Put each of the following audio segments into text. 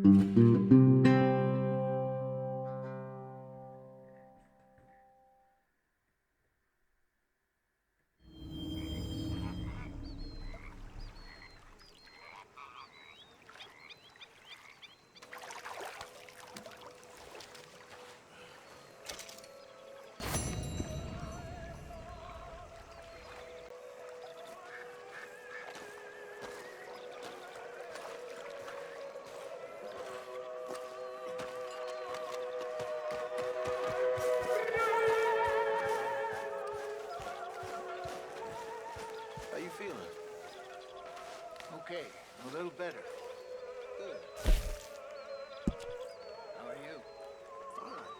How you feeling? Okay, a little better. Good. How are you? Fine.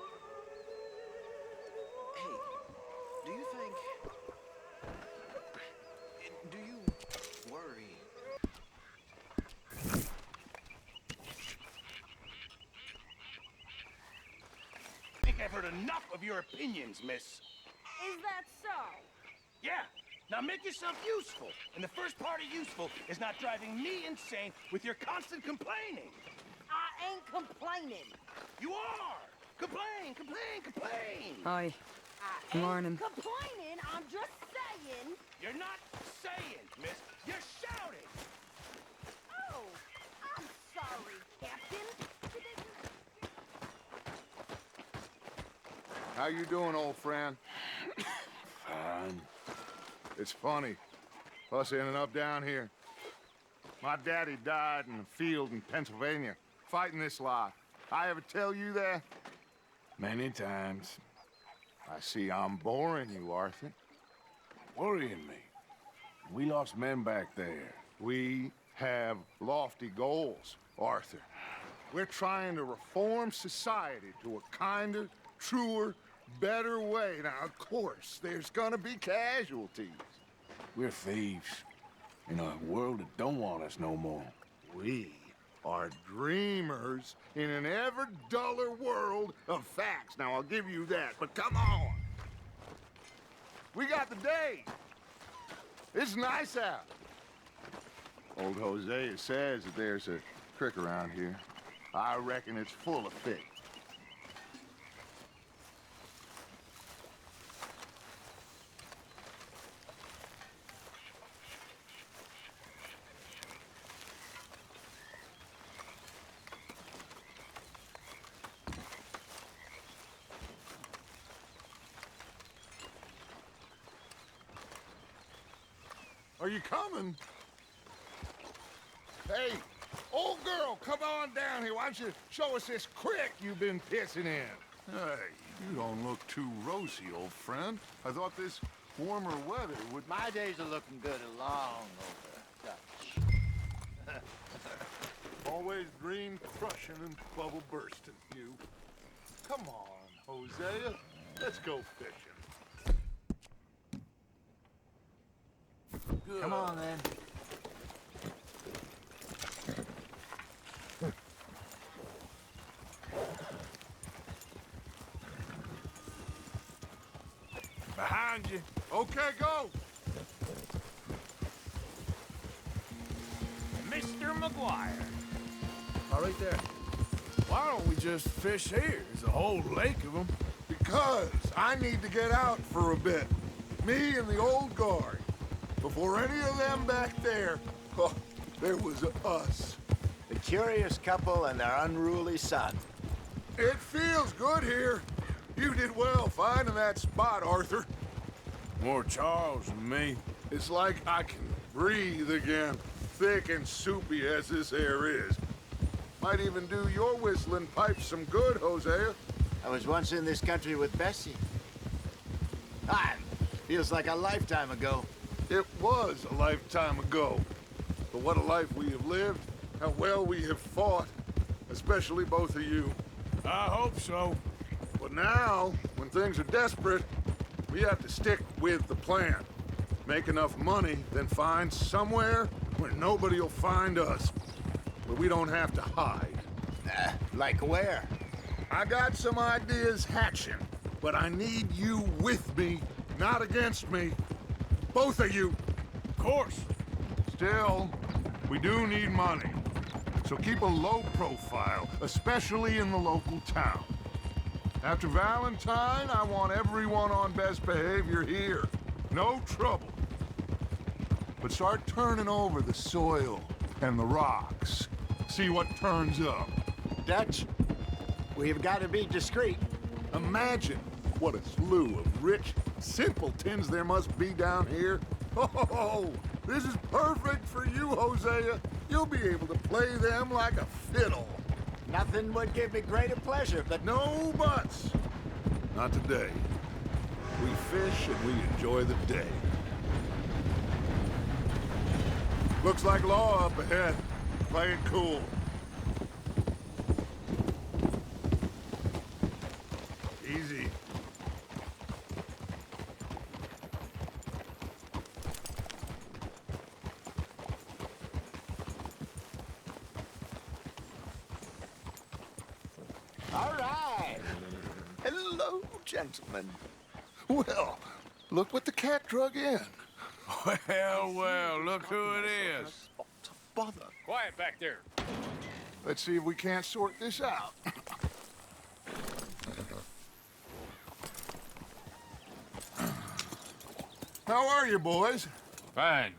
Hey, do you think... Do you worry? I think I've heard enough of your opinions, miss. Is that so? Yeah. Now make yourself useful. And the first part of useful is not driving me insane with your constant complaining. I ain't complaining. You are! Complain, complain, complain! Hi. I Morning. ain't complaining. I'm just saying. You're not saying, miss. You're shouting! Oh, I'm sorry, Captain. How you doing, old friend? Fine. It's funny, us ending up down here. My daddy died in a field in Pennsylvania, fighting this lot. I ever tell you that? Many times. I see I'm boring you, Arthur. Worrying me. We lost men back there. We have lofty goals, Arthur. We're trying to reform society to a kinder, truer, better way. Now, of course, there's gonna be casualties. We're thieves. In a world that don't want us no more. We are dreamers in an ever duller world of facts. Now, I'll give you that, but come on. We got the day. It's nice out. Old Hosea says that there's a creek around here. I reckon it's full of fish. Are you coming? Hey, old girl, come on down here. Why don't you show us this creek you've been pissing in? Hey, you don't look too rosy, old friend. I thought this warmer weather would... My days are looking good along over Dutch. Always dream crushing and bubble bursting, you. Come on, Hosea. Let's go fishing. Good. Come on, then. Behind you. Okay, go. Mr. McGuire. All right there. Why don't we just fish here? There's a whole lake of them. Because I need to get out for a bit. Me and the old guard. Before any of them back there, oh, there was us. The curious couple and their unruly son. It feels good here. You did well finding that spot, Arthur. More Charles than me. It's like I can breathe again, thick and soupy as this air is. Might even do your whistling pipes some good, Hosea. I was once in this country with Bessie. Ah, feels like a lifetime ago. It was a lifetime ago. But what a life we have lived, how well we have fought, especially both of you. I hope so. But now, when things are desperate, we have to stick with the plan. Make enough money, then find somewhere where nobody will find us. Where we don't have to hide. Like where? I got some ideas hatching, but I need you with me, not against me. Both of you. Of course. Still, we do need money. So keep a low profile, especially in the local town. After Valentine, I want everyone on best behavior here. No trouble. But start turning over the soil and the rocks. See what turns up. Dutch, we've got to be discreet. Imagine what a slew of rich simpletons there must be down here. Oh, this is perfect for you, Hosea. You'll be able to play them like a fiddle. Nothing would give me greater pleasure, but No buts. Not today. We fish and we enjoy the day. Looks like law up ahead. Play it cool. Easy. all right. Hello, gentlemen. Well, look what the cat drug in. Well, look who it is. Spot to bother. Quiet back there. Let's see if we can't sort this out. How are you, boys? Fine.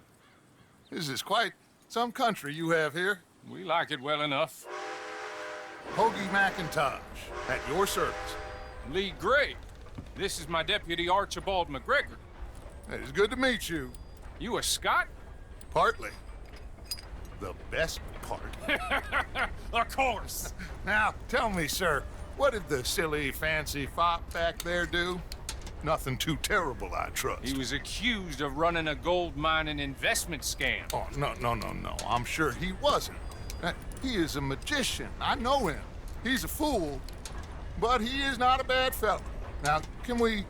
This is quite some country you have here. We like it well enough. Hoagie McIntosh, at your service. Lee Gray. This is my deputy Archibald McGregor. It is good to meet you. You a Scot? Partly. The best part. Of course. Now, tell me, sir, what did the silly, fancy fop back there do? Nothing too terrible, I trust. He was accused of running a gold mining investment scam. Oh, no. I'm sure he wasn't. He is a magician. I know him. He's a fool, but he is not a bad fellow. Now, can we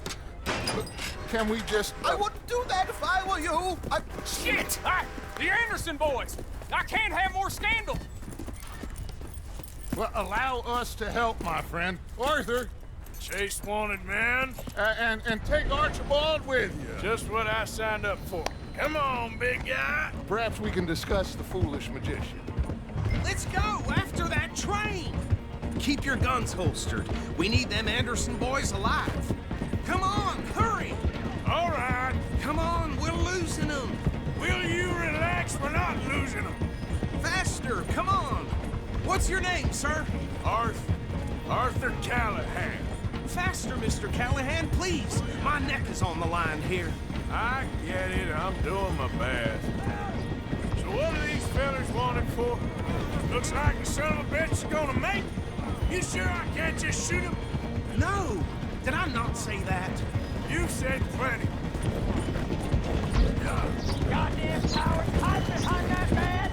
just... I wouldn't do that if I were you. Shit! The Anderson boys! I can't have more scandal! Well, allow us to help, my friend. Arthur, Chase wanted man. and take Archibald with you. Just what I signed up for. Come on, big guy. Perhaps we can discuss the foolish magician. Let's go after that train! Keep your guns holstered. We need them Anderson boys alive. Come on, hurry! All right. Come on, we're losing them. Will you relax? We're not losing them. Faster, come on. What's your name, sir? Arthur Callahan. Faster, Mr. Callahan, please. My neck is on the line here. I get it. I'm doing my best. So what are these fellas wanted for? Looks like the son of a bitch is gonna make. You sure I can't just shoot him? No, did I not say that? You said plenty. Goddamn coward, hide behind that man!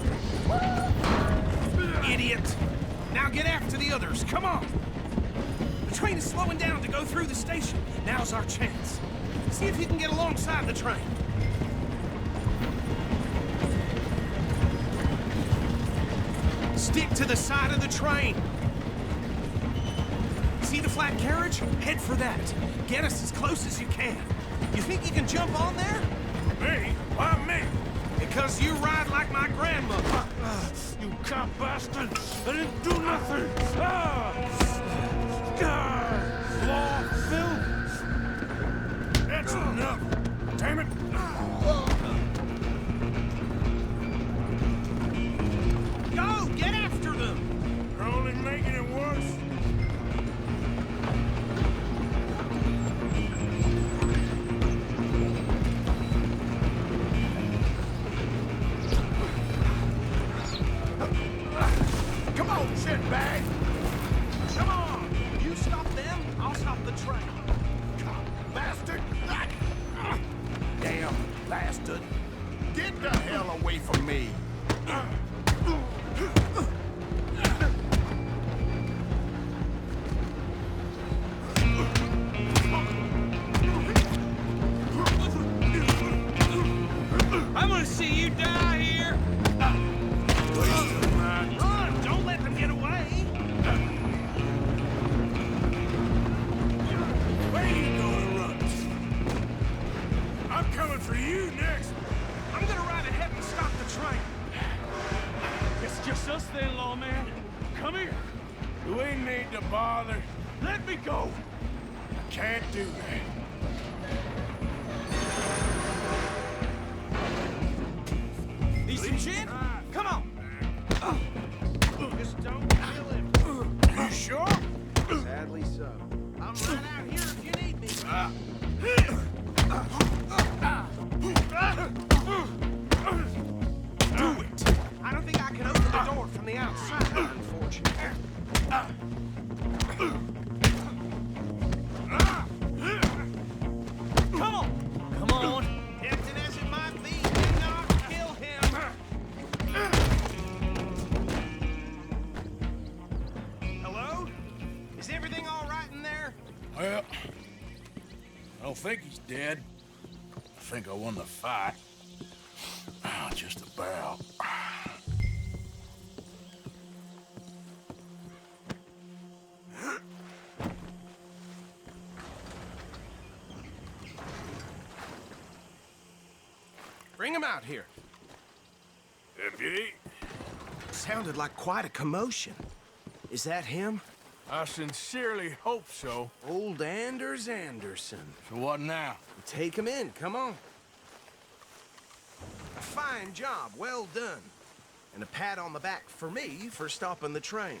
Idiot! Now get after the others, come on! The train is slowing down to go through the station. Now's our chance. See if you can get alongside the train. Stick to the side of the train. See the flat carriage? Head for that. Get us as close as you can. You think you can jump on there? Me? Why me? Because you ride like my grandmother. You cop bastard! I didn't do nothing! Law, Phil! That's enough! Damn it! Go! Get after them! You're only making it worse. Come on, shitbag! Come on! You stop them, I'll stop the train. Bastard! Damn bastard! Get the hell away from me! I'm gonna see you die here! Run! Don't let them get away! us then, lawman. Come here. Do we need to bother? Let me go. Can't do that. Need some gin? Come on. Just don't kill him. You sure? Sadly so. I'm right out here if you need me. Do it. I don't think I can open the door from the outside, unfortunately. Come on. Come on. Tempting as it might be, do not kill him. Hello? Is everything all right in there? Well, I don't think he's dead. I think I won the fight. Just about. Bring him out here. Deputy, Sounded like quite a commotion. Is that him? I sincerely hope so. Old Anders Anderson. So what now? Take him in, come on. A fine job, well done. And a pat on the back for me for stopping the train.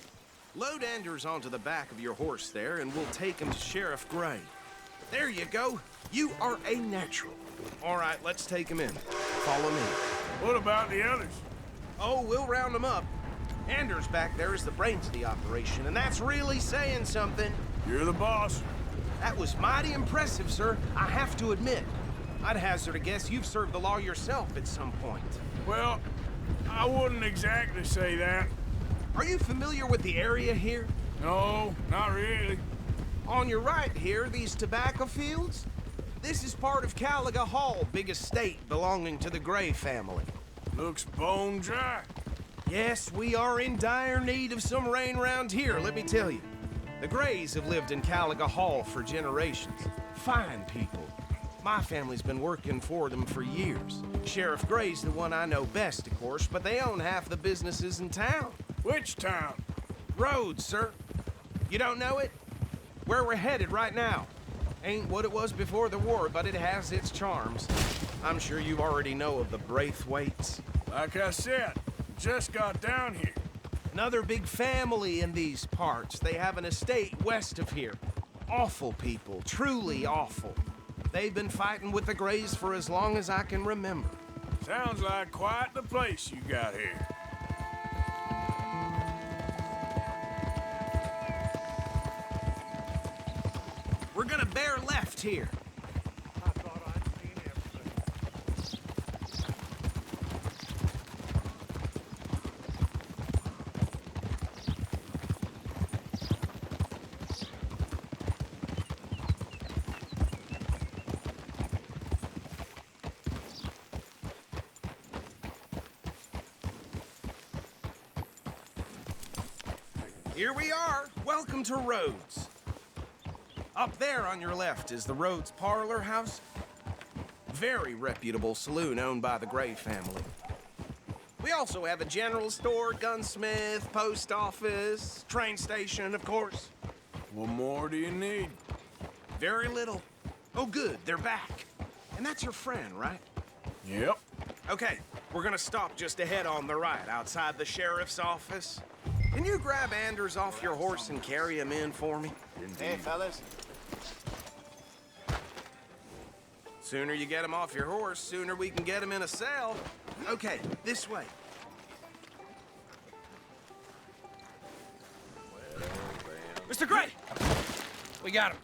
Load Anders onto the back of your horse there, and we'll take him to Sheriff Gray. There you go. You are a natural. All right, let's take him in. Follow me. What about the others? Oh, we'll round them up. Anders back there is the brains of the operation, and that's really saying something. You're the boss. That was mighty impressive, sir. I have to admit. I'd hazard a guess you've served the law yourself at some point. Well, I wouldn't exactly say that. Are you familiar with the area here? No, not really. On your right here, these tobacco fields? This is part of Caliga Hall, big estate belonging to the Gray family. Looks bone dry. Yes, we are in dire need of some rain round here, let me tell you. The Grays have lived in Caliga Hall for generations. Fine people. My family's been working for them for years. Sheriff Gray's the one I know best, of course, but they own half the businesses in town. Which town? Rhodes, sir. You don't know it? Where we're headed right now. Ain't what it was before the war, but it has its charms. I'm sure you already know of the Braithwaites. Like I said, just got down here. Another big family in these parts. They have an estate west of here. Awful people, truly awful. They've been fighting with the Grays for as long as I can remember. Sounds like quite the place you got here. We're gonna bear left here. I thought I'd seen everything. Here we are. Welcome to Rhodes. Up there on your left is the Rhodes Parlor House. Very reputable saloon owned by the Gray family. We also have a general store, gunsmith, post office, train station, of course. What more do you need? Very little. Oh, good, they're back. And that's your friend, right? Yep. Okay, we're gonna stop just ahead on the right, outside the sheriff's office. Can you grab Anders off your horse and carry him in for me? Hey, fellas. Sooner you get him off your horse, sooner we can get him in a cell. Okay, this way. Mr. Gray! We got him.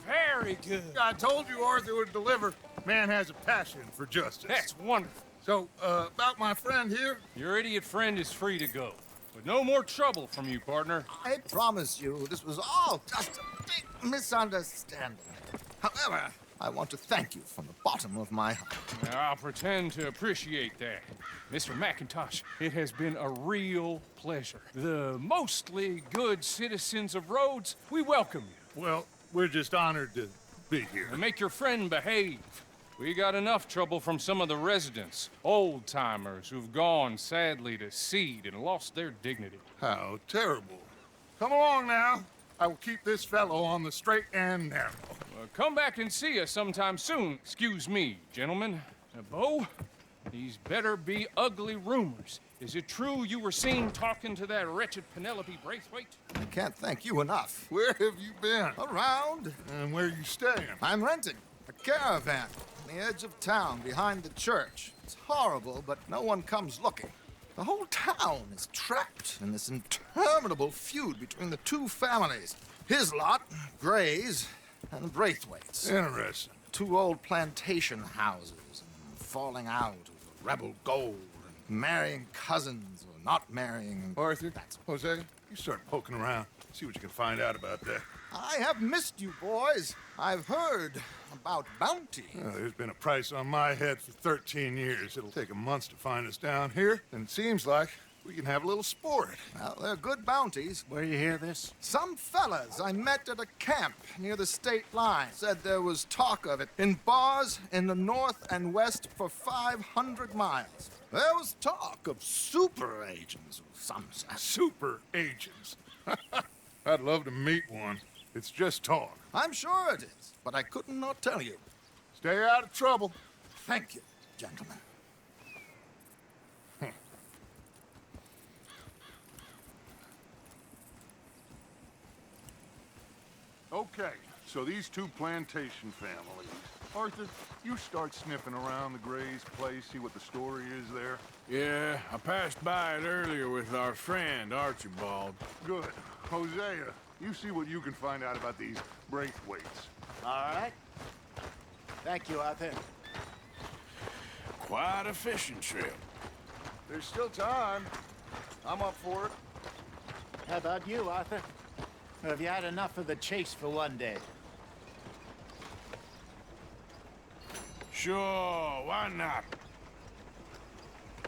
Very good. I told you Arthur would deliver. Man has a passion for justice. That's wonderful. So, about my friend here, Your idiot friend is free to go. But no more trouble from you, partner. I promise you, this was all just a big misunderstanding. However, I want to thank you from the bottom of my heart. Now, I'll pretend to appreciate that. Mr. McIntosh, it has been a real pleasure. The mostly good citizens of Rhodes, we welcome you. Well, we're just honored to be here. And make your friend behave. We got enough trouble from some of the residents, old-timers who've gone, sadly, to seed and lost their dignity. How terrible. Come along now. I will keep this fellow on the straight and narrow. Come back and see us sometime soon. Excuse me, gentlemen. Bo, these better be ugly rumors. Is it true you were seen talking to that wretched Penelope Braithwaite? I can't thank you enough. Where have you been? Around. And where you staying? I'm renting a caravan on the edge of town behind the church. It's horrible, but no one comes looking. The whole town is trapped in this interminable feud between the two families. His lot, Gray's, and Braithwaite's. Interesting. Two old plantation houses, and falling out over rebel gold, and marrying cousins or not marrying. Arthur, Hosea, you start poking around. See what you can find out about that. I have missed you, boys. I've heard about bounty. There's been a price on my head for 13 years. It'll take 'em months to find us down here, and it seems like we can have a little sport. Well, they're good bounties. Where you hear this? Some fellas I met at a camp near the state line said there was talk of it in bars in the north and west for 500 miles. There was talk of super agents of some sort. Super agents. I'd love to meet one. It's just talk. I'm sure it is, but I couldn't not tell you. Stay out of trouble. Thank you, gentlemen. Okay, so these two plantation families. Arthur, you start sniffing around the Gray's place, see what the story is there. Yeah, I passed by it earlier with our friend, Archibald. Good. Hosea, you see what you can find out about these Braithwaites. All right. Thank you, Arthur. Quite a fishing trip. There's still time. I'm up for it. How about you, Arthur? Or have you had enough of the chase for one day? Sure, why not?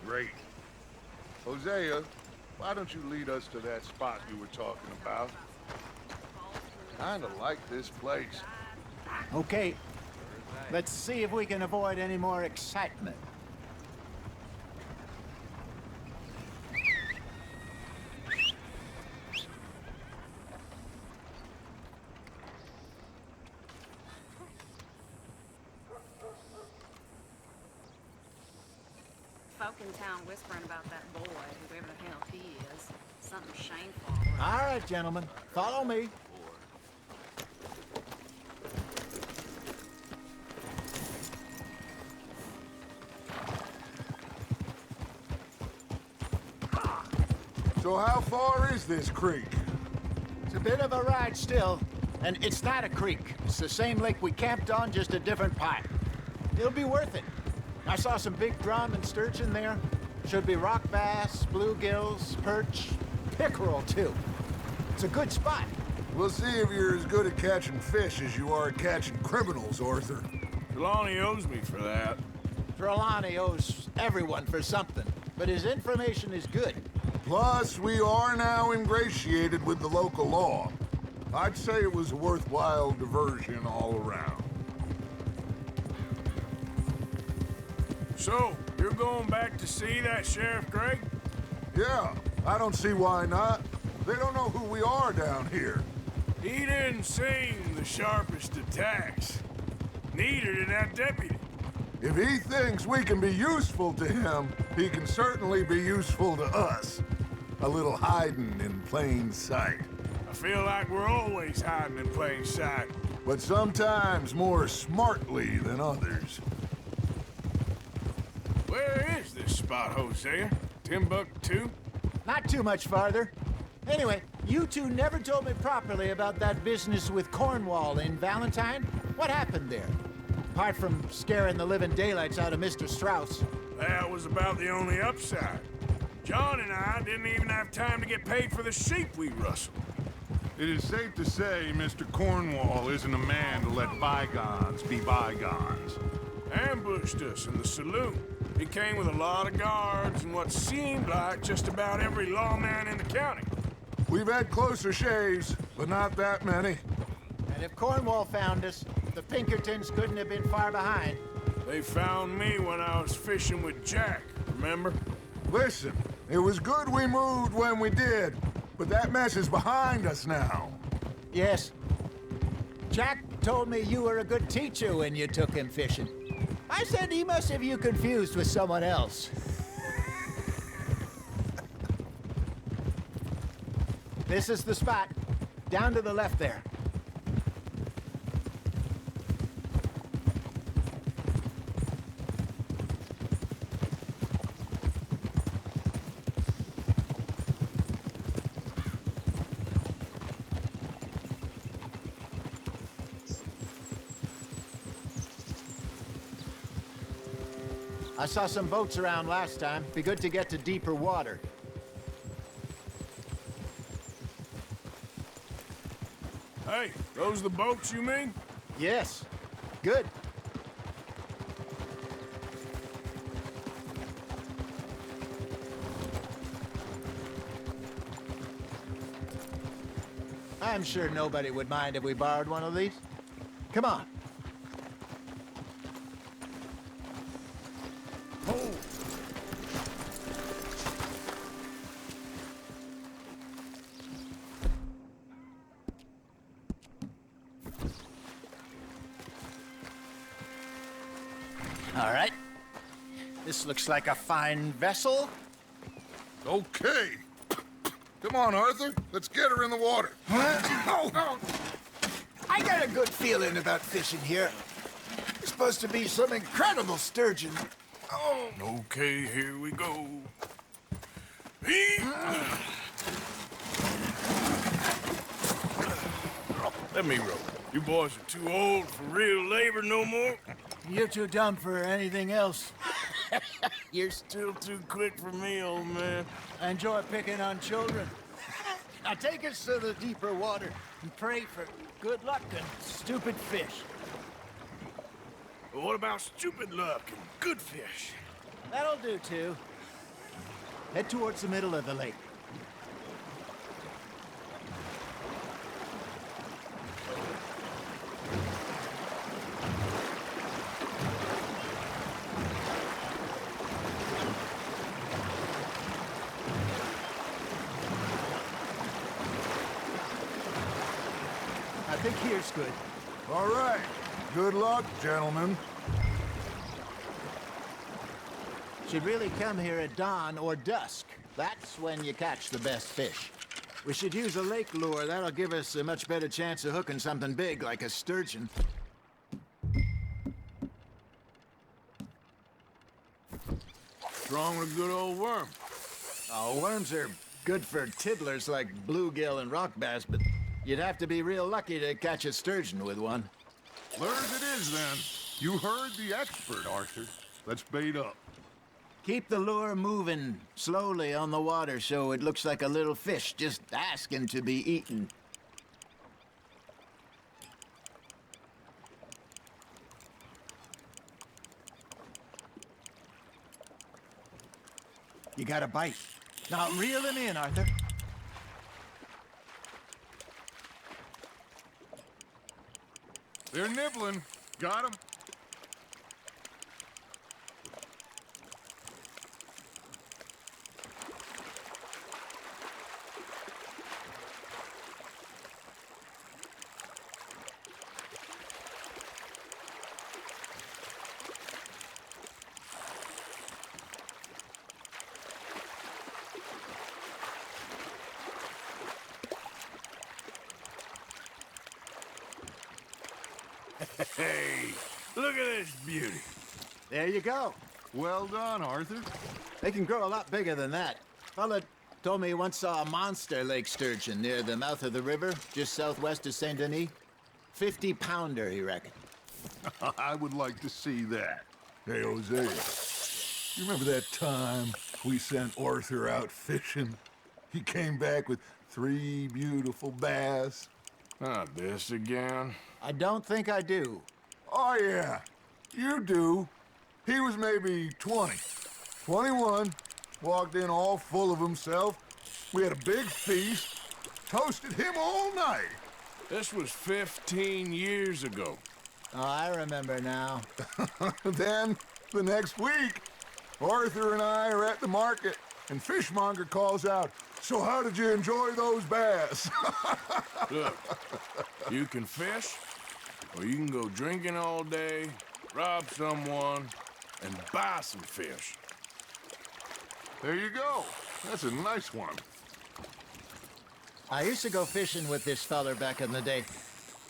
Great. Hosea, why don't you lead us to that spot you were talking about? Kinda like this place. Okay. Let's see if we can avoid any more excitement. Folk in town whispering about that boy, whoever the hell he is. Something shameful. All right, gentlemen. Follow me. So how far is this creek? It's a bit of a ride still, and it's not a creek. It's the same lake we camped on, just a different pipe. It'll be worth it. I saw some big drum and sturgeon there. Should be rock bass, bluegills, perch, pickerel, too. It's a good spot. We'll see if you're as good at catching fish as you are at catching criminals, Arthur. Trelawney owes me for that. Trelawney owes everyone for something, but his information is good. Plus, we are now ingratiated with the local law. I'd say it was a worthwhile diversion all around. So, you're going back to see that Sheriff Gray? Yeah, I don't see why not. They don't know who we are down here. He didn't seem the sharpest attacks. Neither did that deputy. If he thinks we can be useful to him, he can certainly be useful to us. A little hiding in plain sight. I feel like we're always hiding in plain sight. But sometimes more smartly than others. Where is this spot, Hosea? Timbuktu? Not too much farther. Anyway, you two never told me properly about that business with Cornwall in Valentine. What happened there? Apart from scaring the living daylights out of Mr. Strauss. That was about the only upside. John and I didn't even have time to get paid for the sheep we rustled. It is safe to say Mr. Cornwall isn't a man to let bygones be bygones. Ambushed us in the saloon. He came with a lot of guards and what seemed like just about every lawman in the county. We've had closer shaves, but not that many. And if Cornwall found us, the Pinkertons couldn't have been far behind. They found me when I was fishing with Jack, remember? Listen, it was good we moved when we did, but that mess is behind us now. Yes. Jack told me you were a good teacher when you took him fishing. I said he must have you confused with someone else. This is the spot. Down to the left there. I saw some boats around last time. Be good to get to deeper water. Hey, those the boats you mean? Yes. Good. I'm sure nobody would mind if we borrowed one of these. Come on. All right. This looks like a fine vessel. Okay. Come on, Arthur. Let's get her in the water. Oh. I got a good feeling about fishing here. There's supposed to be some incredible sturgeon. Oh. Okay, here we go. Let me row. You boys are too old for real labor no more. You're too dumb for anything else. You're still too quick for me, old man. I enjoy picking on children. Now take us to the deeper water and pray for good luck and stupid fish. But what about stupid luck and good fish? That'll do, too. Head towards the middle of the lake. I think here's good. All right. Good luck, gentlemen. Should really come here at dawn or dusk. That's when you catch the best fish. We should use a lake lure. That'll give us a much better chance of hooking something big like a sturgeon. What's wrong with a good old worm? Oh, worms are good for tiddlers like bluegill and rock bass, but you'd have to be real lucky to catch a sturgeon with one. Lures it is, then. You heard the expert, Arthur. Let's bait up. Keep the lure moving slowly on the water so it looks like a little fish just asking to be eaten. You got a bite. Now reel him in, Arthur. They're nibbling. Got 'em. Hey, look at this beauty. There you go. Well done, Arthur. They can grow a lot bigger than that. Fella told me he once saw a monster lake sturgeon near the mouth of the river, just southwest of Saint Denis. 50-pounder, he reckoned. I would like to see that. Hey, Hosea, you remember that time we sent Arthur out fishing? He came back with 3 beautiful bass. Not this again. I don't think I do. Oh, yeah. You do. He was maybe 20. 21. Walked in all full of himself. We had a big feast. Toasted him all night. This was 15 years ago. Oh, I remember now. Then, the next week, Arthur and I are at the market, and Fishmonger calls out, "So how did you enjoy those bass?" Look, you can fish, or you can go drinking all day, rob someone, and buy some fish. There you go. That's a nice one. I used to go fishing with this feller back in the day.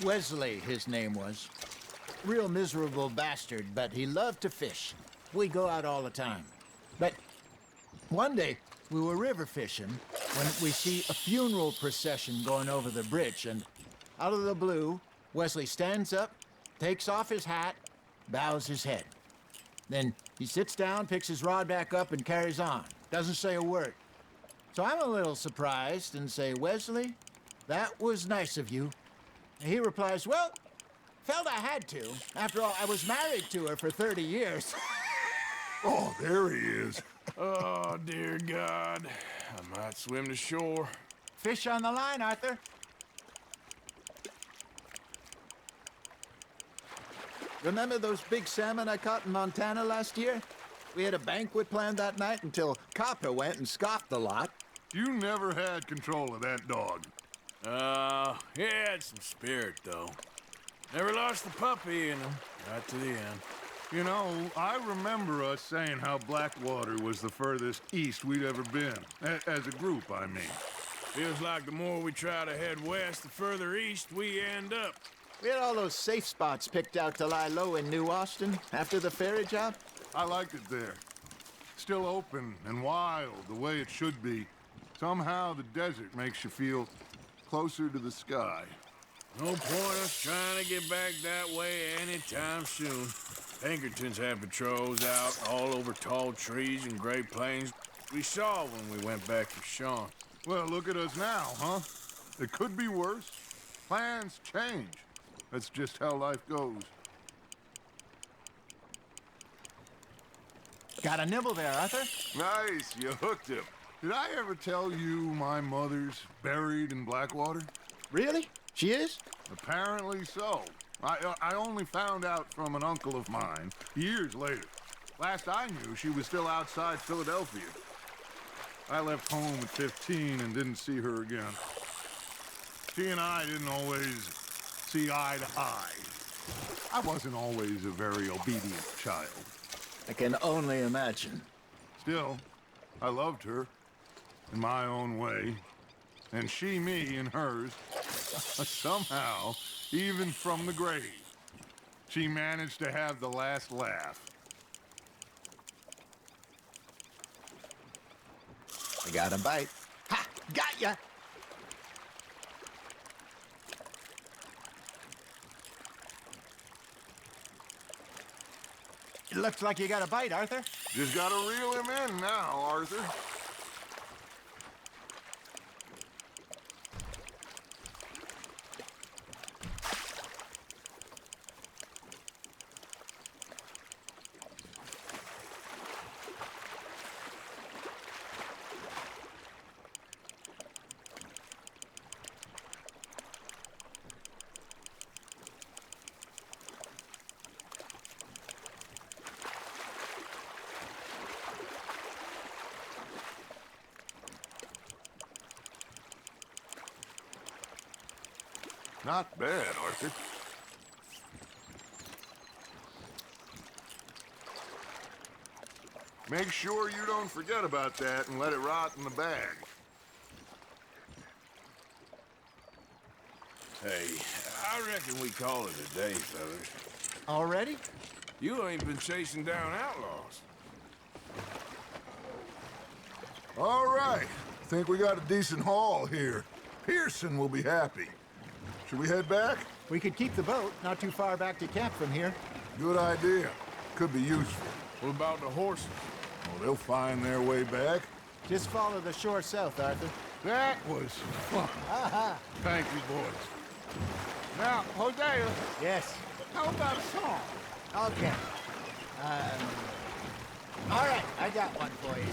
Wesley, his name was. Real miserable bastard, but he loved to fish. We go out all the time. But one day, we were river fishing when we see a funeral procession going over the bridge, and out of the blue, Wesley stands up, takes off his hat, bows his head. Then he sits down, picks his rod back up, and carries on. Doesn't say a word. So I'm a little surprised and say, "Wesley, that was nice of you." And he replies, "Well, felt I had to. After all, I was married to her for 30 years. Oh, there he is. Oh, dear God. I might swim to shore. Fish on the line, Arthur. Remember those big salmon I caught in Montana last year? We had a banquet planned that night until Copper went and scoffed the lot. You never had control of that dog. He had some spirit, though. Never lost the puppy in him. Right to the end. You know, I remember us saying how Blackwater was the furthest east we'd ever been. As a group, I mean. Feels like the more we try to head west, the further east we end up. We had all those safe spots picked out to lie low in New Austin after the ferry job. I liked it there. Still open and wild, the way it should be. Somehow the desert makes you feel closer to the sky. No point us trying to get back that way anytime soon. Pinkertons had patrols out all over tall trees and Great Plains. We saw when we went back to Sean. Well, look at us now, huh? It could be worse. Plans change. That's just how life goes. Got a nibble there, Arthur. Nice, you hooked him. Did I ever tell you my mother's buried in Blackwater? Really? She is? Apparently so. I only found out from an uncle of mine years later. Last I knew, she was still outside Philadelphia. I left home at 15 and didn't see her again. She and I didn't always see eye to eye. I wasn't always a very obedient child. I can only imagine. Still, I loved her in my own way, and she me in hers. Somehow, even from the grave, she managed to have the last laugh. I got a bite. Ha! Got ya! It looks like you got a bite, Arthur. Just gotta reel him in now, Arthur. Not bad, Arthur. Make sure you don't forget about that and let it rot in the bag. Hey, I reckon we call it a day, fellas. Already? You ain't been chasing down outlaws. All right. Think we got a decent haul here. Pearson will be happy. Should we head back? We could keep the boat not too far back to camp from here. Good idea. Could be useful. What about the horses? Well, they'll find their way back. Just follow the shore south, Arthur. That was fun. Thank you, boys. Now, Hosea, Yes. how about a song? Okay. All right, I got one for you.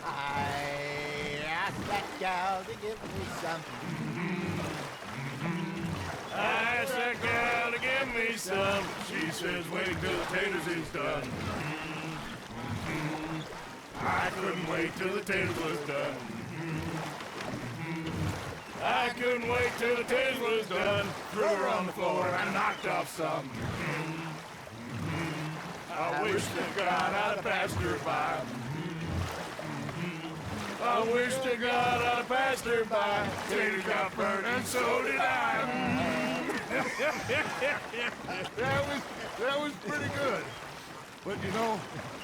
I asked that gal to give me some. I asked that gal to give me some. She says, wait till the taters is done. I couldn't wait till the taters was done. I couldn't wait till the taters was done. Threw her on the floor and knocked off some. I wish to God I'd have passed her by. I wish to God I'd have passed her by. Taters got burned and so did I. That was pretty good. But you know,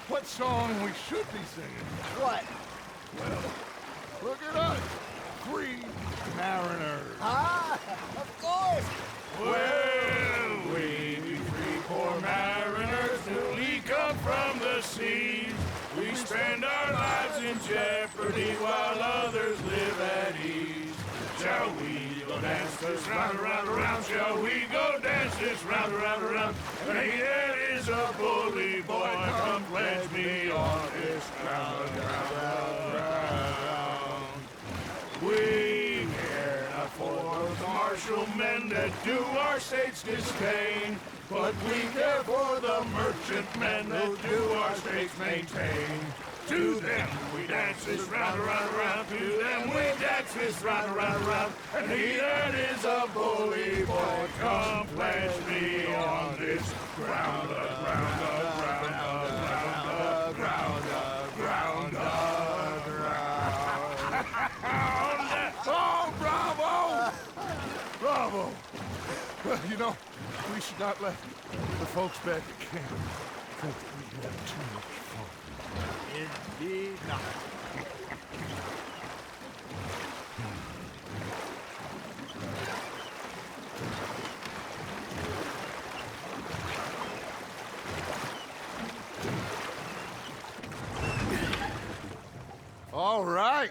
what song we should be singing? What? Well, look at us. Free mariners. Ah, of course. Well, we three poor mariners till we come from the seas. We spend our lives in jeopardy while others live at ease. Shall we go dance this round, around, around? Shall we go dance this round, around, around? And he that is a bully boy, come pledge me on this ground, ground. We care not for the martial men that do our state's disdain, but we care for the merchant men that do our state's maintain. To them we dance this round, around, around. To them we dance this round, around, around. And he that is a bully boy, come pledge me on this ground, ground, ground, ground, ground, ground, ground. Oh, bravo! Bravo! Well, you know, we should not let the folks back at camp think that we have too much fun. Indeed not. All right.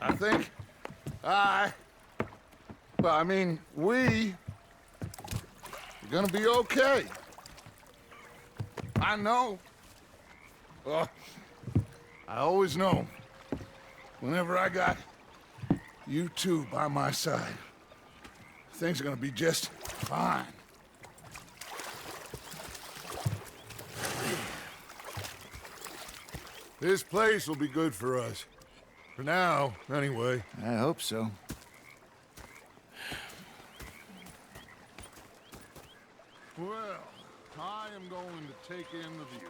I think we're gonna be okay. I know. I always know. Whenever I got you two by my side, things are gonna be just fine. This place will be good for us. For now, anyway. I hope so. Well, I am going to take in the view.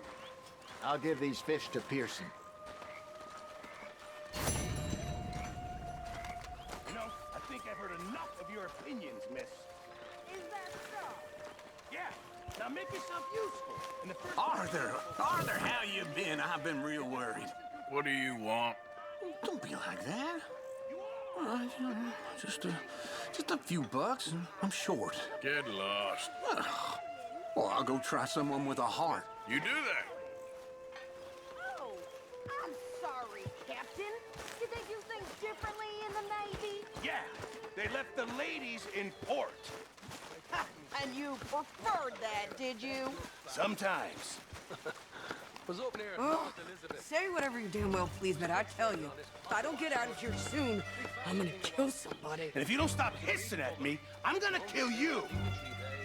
I'll give these fish to Pearson. You know, I think I've heard enough of your opinions, miss. Is that so? Yeah, now make yourself useful. In the first Arthur, how you been? I've been real worried. What do you want? Don't be like that. All right, just a few bucks, and I'm short. Get lost. Well, I'll go try someone with a heart. You do that. Oh, I'm sorry, Captain. Did they do things differently in the Navy? Yeah, they left the ladies in port. Ha, and you preferred that, did you? Sometimes. Oh, say whatever you damn well please, but I tell you, if I don't get out of here soon, I'm gonna kill somebody. And if you don't stop hissing at me, I'm gonna kill you.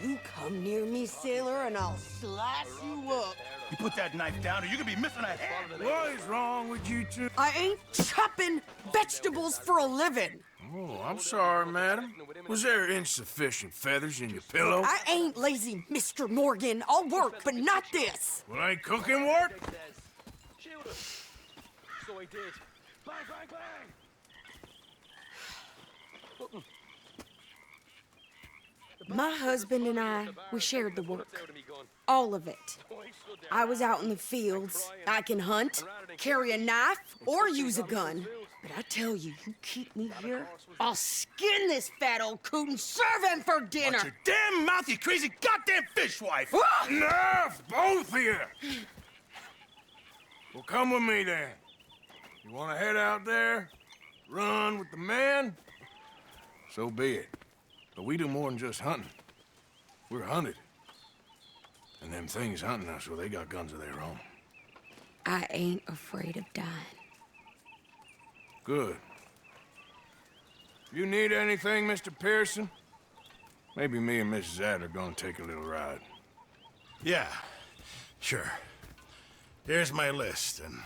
You come near me, sailor, and I'll slice you up. You put that knife down or you're gonna be missing a hand. What is wrong with you two? I ain't chopping vegetables for a living. Oh, I'm sorry, madam. Was there insufficient feathers in your pillow? I ain't lazy, Mr. Morgan. I'll work, but not this. Well, ain't cooking work? Shield us. So he did. Bang, bang, bang. My husband and I, we shared the work. All of it. I was out in the fields. I can hunt, carry a knife, or use a gun. But I tell you, you keep me here, I'll skin this fat old coot and serve him for dinner. Watch your damn mouth, you crazy goddamn fishwife! Enough, both of you! Well, come with me then. You want to head out there, run with the men? So be it. But we do more than just hunting. We're hunted. And them things hunting us, well, they got guns of their own. I ain't afraid of dying. Good. You need anything, Mr. Pearson? Maybe me and Mrs. Adler gonna take a little ride. Yeah, sure. Here's my list, and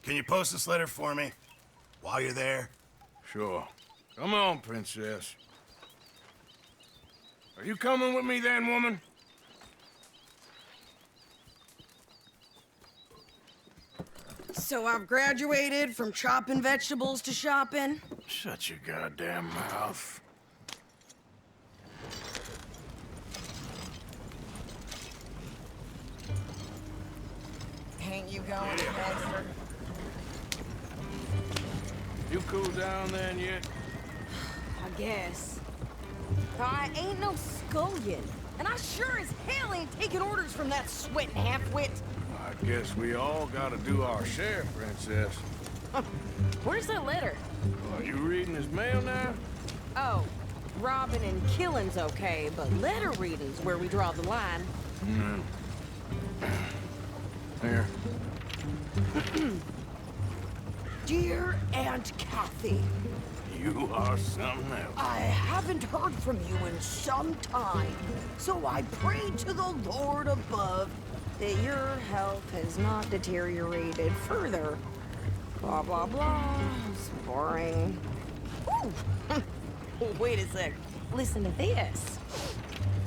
can you post this letter for me while you're there? Sure. Come on, Princess. Are you coming with me then, woman? So I've graduated from chopping vegetables to shopping. Shut your goddamn mouth. Ain't you going faster? You cool down then yet? I guess. I ain't no scullion, and I sure as hell ain't taking orders from that sweating half-wit. I guess we all gotta do our share, Princess. Where's that letter? Are you reading his mail now? Oh, robbing and killing's okay, but letter reading's where we draw the line. Here. Dear Aunt Kathy, You are something else. I haven't heard from you in some time, so I pray to the Lord above that your health has not deteriorated further. Blah, blah, blah. It's boring. Ooh. Wait a sec. Listen to this.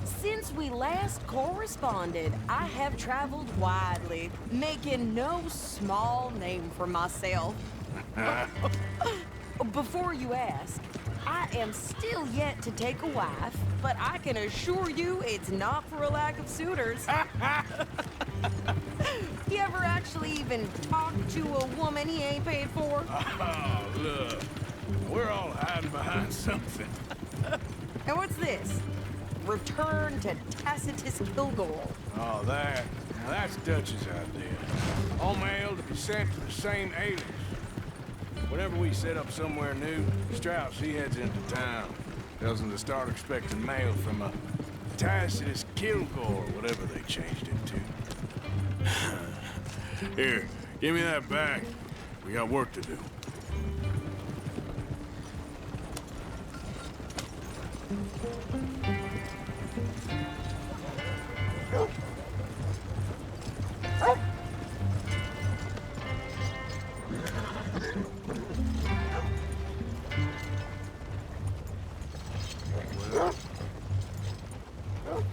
Since we last corresponded, I have traveled widely, making no small name for myself. Before you ask, I am still yet to take a wife, but I can assure you it's not for a lack of suitors. You ever actually even talk to a woman he ain't paid for? Oh, look. We're all hiding behind something. And what's this? Return to Tacitus Kilgore. Oh, that. Now that's Dutch's idea. All mail to be sent to the same alias. Whenever we set up somewhere new, Strauss, he heads into town. Tells them to start expecting mail from a Tacitus Kilgore, whatever they changed it to. Here, give me that bag. We got work to do.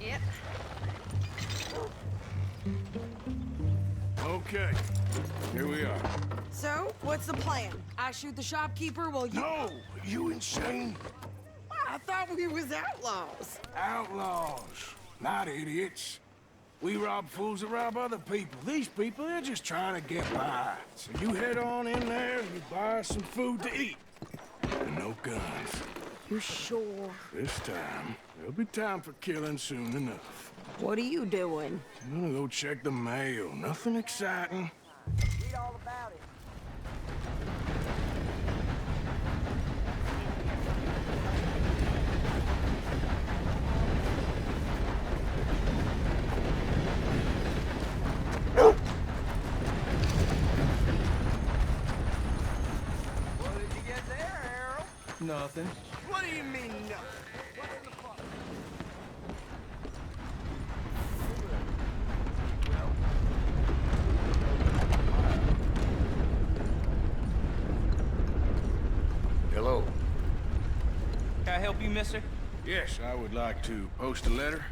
Yep. Okay, here we are. So, what's the plan? I shoot the shopkeeper while you... No! You insane? I thought we was outlaws. Outlaws, not idiots. We rob fools that rob other people. These people, they're just trying to get by. So you head on in there and you buy some food to eat. And no guns. You sure? This time, there'll be time for killing soon enough. What are you doing? I'm gonna go check the mail. Nothing exciting. Read all about it. What did you get there, Harold? Nothing. What do you mean, nothing? Hello. Can I help you, mister? Yes, I would like to post a letter.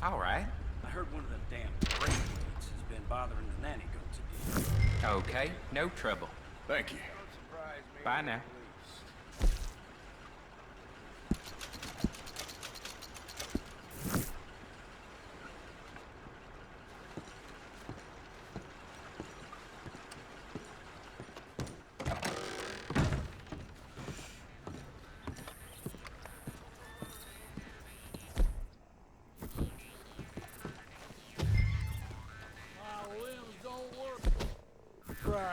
All right. I heard one of them damn grave goats has been bothering the nanny goats again. Okay, no trouble. Thank you. Bye now. My limbs don't work right.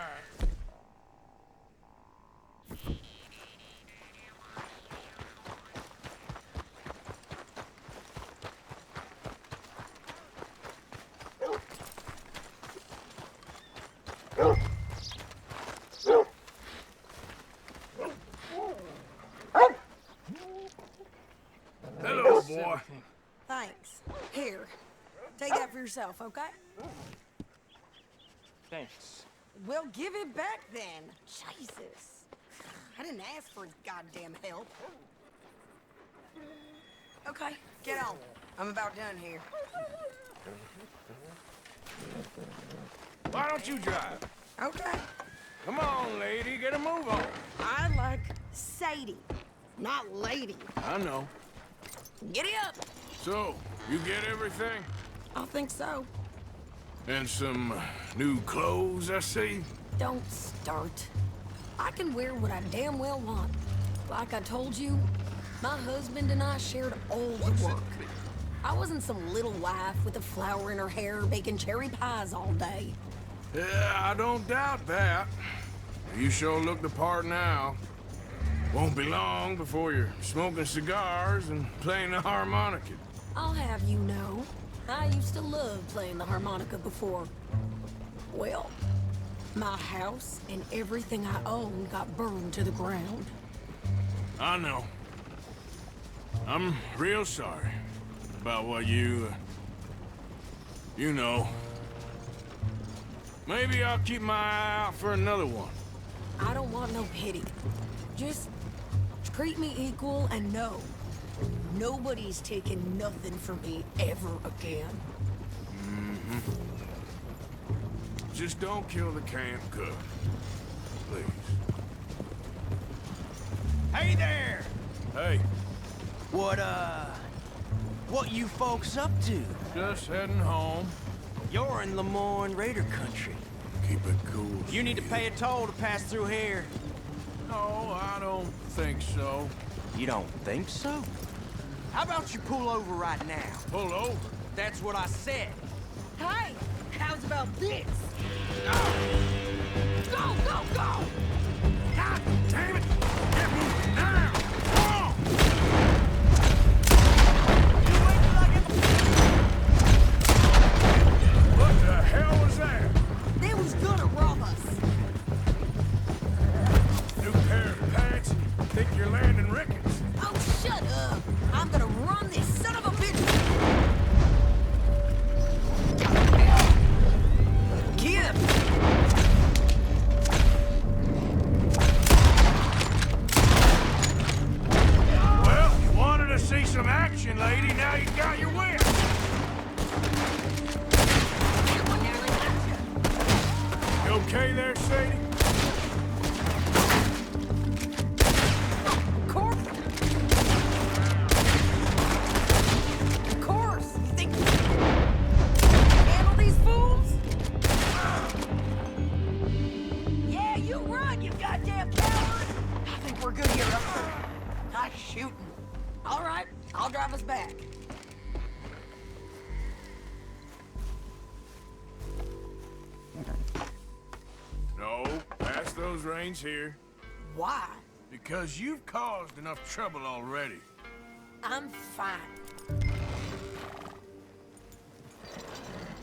boy. Thanks. Here, take that for yourself, okay? Thanks. Well, give it back then. Jesus. I didn't ask for his goddamn help. Okay, get on. I'm about done here. Why don't you drive? Okay. Come on, lady, get a move on. I like Sadie, not lady. I know. Giddy up. So, you get everything? I think so. And some new clothes, I see? Don't start. I can wear what I damn well want. Like I told you, my husband and I shared all the work. I wasn't some little wife with a flower in her hair baking cherry pies all day. Yeah, I don't doubt that. You sure look the part now. Won't be long before you're smoking cigars and playing the harmonica. I'll have you know, I used to love playing the harmonica before. Well, my house and everything I owned got burned to the ground. I know. I'm real sorry about what you know. Maybe I'll keep my eye out for another one. I don't want no pity. Just treat me equal and know nobody's taking nothing from me ever again. Mm-hmm. Just don't kill the camp cook. Please. Hey there! Hey. What you folks up to? Just heading home. You're in Lemoyne Raider country. Keep it cool. You need to pay a toll to pass through here. No, I don't think so. You don't think so? How about you pull over right now? Pull over? That's what I said. Hey, how's about this? Go, go, go! God damn it! Get moving now! Come on! What the hell was that? They was gonna rob us. New pair of pants? Think you're landing Ricketts? Oh, shut up. I'm gonna run this son of a bitch. Give. Well, you wanted to see some action, lady. Now you got your wish. You okay there, Sadie? Of course. You think you handle these fools? Yeah, you run, you goddamn coward. I think we're good here, officer. Nice shooting. All right, I'll drive us back. No, pass those reins here. Why? Because you've caused enough trouble already. I'm fine.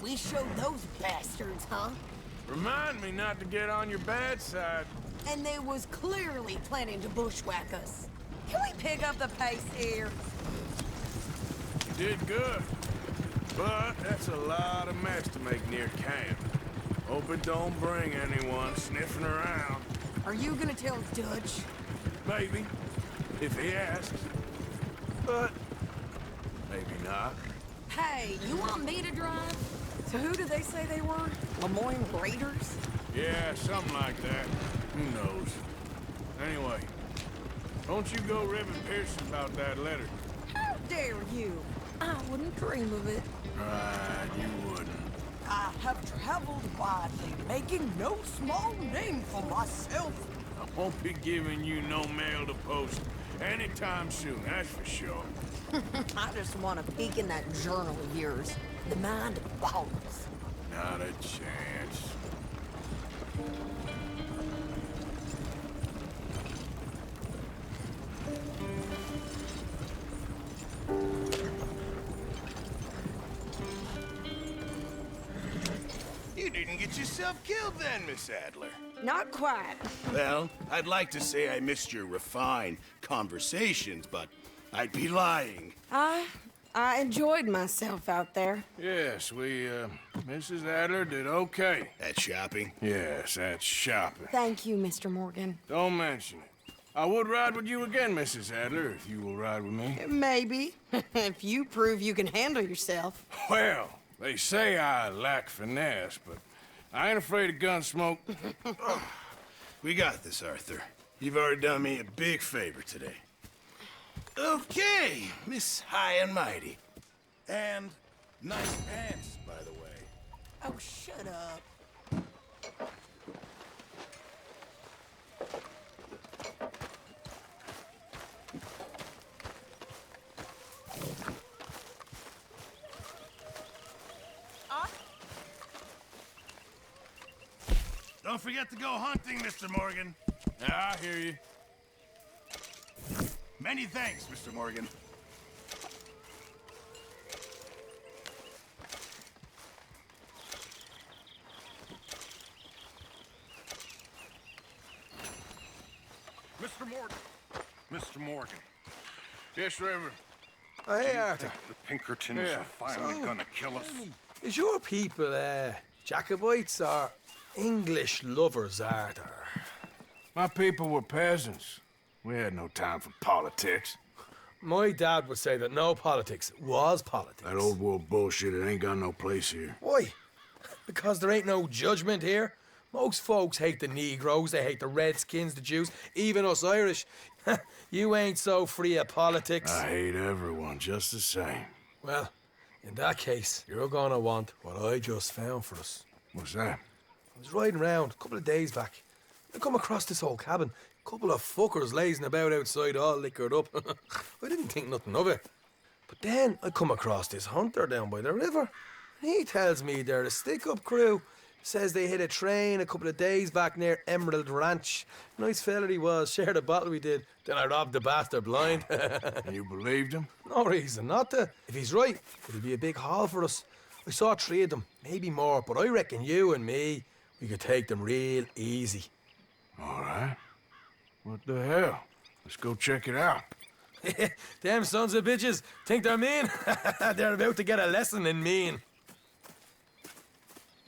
We showed those bastards, huh? Remind me not to get on your bad side. And they was clearly planning to bushwhack us. Can we pick up the pace here? You did good. But that's a lot of mess to make near camp. Hope it don't bring anyone sniffing around. Are you gonna tell Dutch? Maybe, if he asks. But maybe not. Hey, you want me to drive? So who do they say they were? Lemoyne Raiders? Yeah, something like that. Who knows? Anyway, don't you go ribbing Pearson about that letter. How dare you? I wouldn't dream of it. Right, you wouldn't. I have traveled widely, making no small name for myself. I won't be giving you no mail to post anytime soon, that's for sure. I just want to peek in that journal of yours. The mind of balls. Not a chance. You didn't get yourself killed then, Miss Adler. Not quite. Well, I'd like to say I missed your refined conversations, but I'd be lying. I enjoyed myself out there. Yes, Mrs. Adler did okay. That shopping? Yes, that's shopping. Thank you, Mr. Morgan. Don't mention it. I would ride with you again, Mrs. Adler, if you will ride with me. Maybe. If you prove you can handle yourself. Well, they say I lack finesse, but I ain't afraid of gun smoke. We got this, Arthur. You've already done me a big favor today. Okay, Miss High and Mighty. And nice pants, by the way. Oh, shut up. Don't forget to go hunting, Mr. Morgan. I hear you. Many thanks, Mr. Morgan. Mr. Morgan. Mr. Morgan. Yes, Reverend. Hey, Arthur. The Pinkertons are finally gonna kill us. Is your people, Jacobites or English lovers, Arthur? My people were peasants. We had no time for politics. My dad would say that no politics was politics. That old world bullshit, it ain't got no place here. Why? Because there ain't no judgment here. Most folks hate the Negroes, they hate the Redskins, the Jews, even us Irish. You ain't so free of politics. I hate everyone just the same. Well, in that case, you're gonna want what I just found for us. What's that? I was riding around a couple of days back. I come across this old cabin. A couple of fuckers lazing about outside all liquored up. I didn't think nothing of it. But then I come across this hunter down by the river. He tells me they're a stick-up crew. Says they hit a train a couple of days back near Emerald Ranch. Nice fella he was, shared a bottle we did. Then I robbed the bastard blind. And you believed him? No reason not to. If he's right, it'll be a big haul for us. I saw 3 of them, maybe more, but I reckon you and me, we could take them real easy. All right. What the hell? Let's go check it out. Them sons of bitches think they're mean. They're about to get a lesson in mean.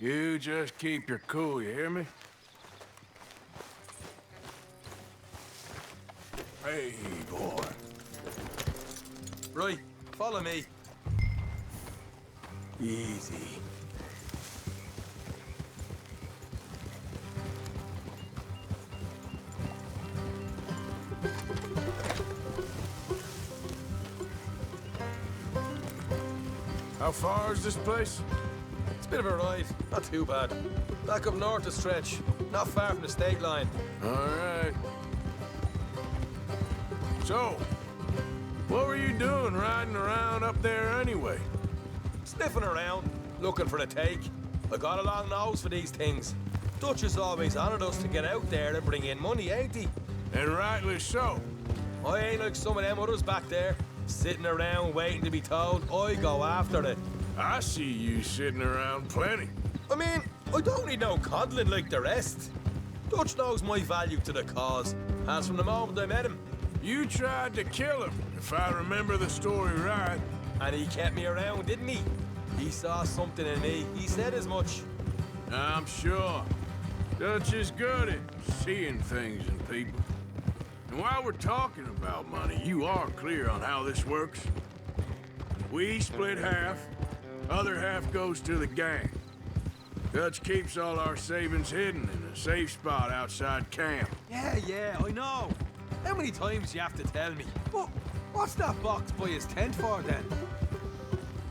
You just keep your cool, you hear me? Hey, boy. Right, follow me. Easy. How far is this place? It's a bit of a ride, not too bad. Back up north a stretch, not far from the state line. All right. So, what were you doing riding around up there anyway? Sniffing around, looking for the take. I got a long nose for these things. Dutch has always honored us to get out there and bring in money, ain't he? And rightly so. I ain't like some of them others back there, sitting around waiting to be told. I go after it. I see you sitting around plenty. I mean, I don't need no coddling like the rest. Dutch knows my value to the cause, as from the moment I met him. You tried to kill him, if I remember the story right. And he kept me around, didn't he? He saw something in me. He said as much. I'm sure. Dutch is good at seeing things in people. And while we're talking about money, you are clear on how this works? We split half, other half goes to the gang. Dutch keeps all our savings hidden in a safe spot outside camp. Yeah, I know. How many times you have to tell me? What's that box by his tent for, then?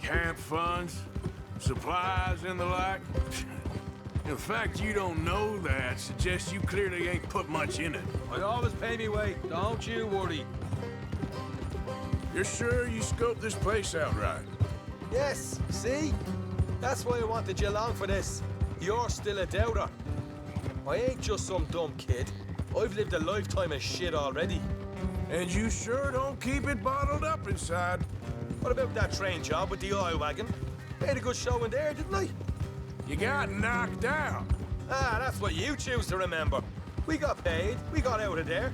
Camp funds, supplies, and the like. The fact you don't know that suggests you clearly ain't put much in it. I always pay me way, don't you worry. You're sure you scoped this place out right? Yes, see? That's why I wanted you along for this. You're still a doubter. I ain't just some dumb kid. I've lived a lifetime of shit already. And you sure don't keep it bottled up inside. What about that train job with the oil wagon? Made a good show in there, didn't I? You got knocked out. Ah, that's what you choose to remember. We got paid. We got out of there.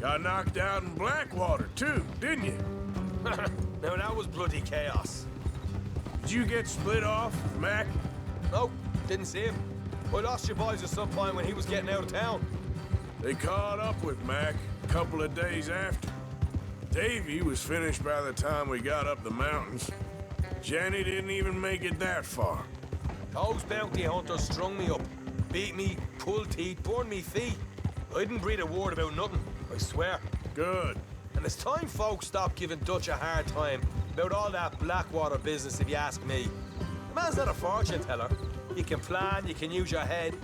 Got knocked out in Blackwater, too, didn't you? Now that was bloody chaos. Did you get split off with Mac? Nope, didn't see him. I lost your boys at some point when he was getting out of town. They caught up with Mac a couple of days after. Davy was finished by the time we got up the mountains. Jenny didn't even make it that far. Those bounty hunters strung me up, beat me, pulled teeth, burned me feet. I didn't breathe a word about nothing, I swear. Good. And it's time folks stopped giving Dutch a hard time about all that Blackwater business, if you ask me. The man's not a fortune teller. You can plan, you can use your head,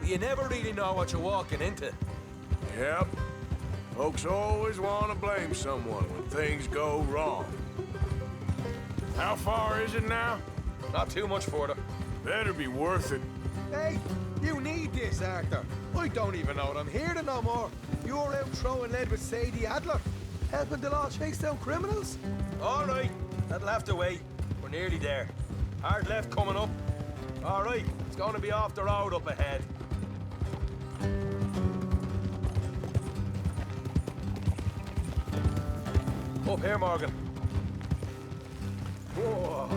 but you never really know what you're walking into. Yep. Folks always want to blame someone when things go wrong. How far is it now? Not too much further. Better be worth it. Hey, you need this, Arthur. I don't even know that I'm here to no more. You're out throwing lead with Sadie Adler, helping the law chase down criminals. All right, that'll have to wait. We're nearly there. Hard left coming up. All right, it's going to be off the road up ahead. Up here, Morgan. Whoa.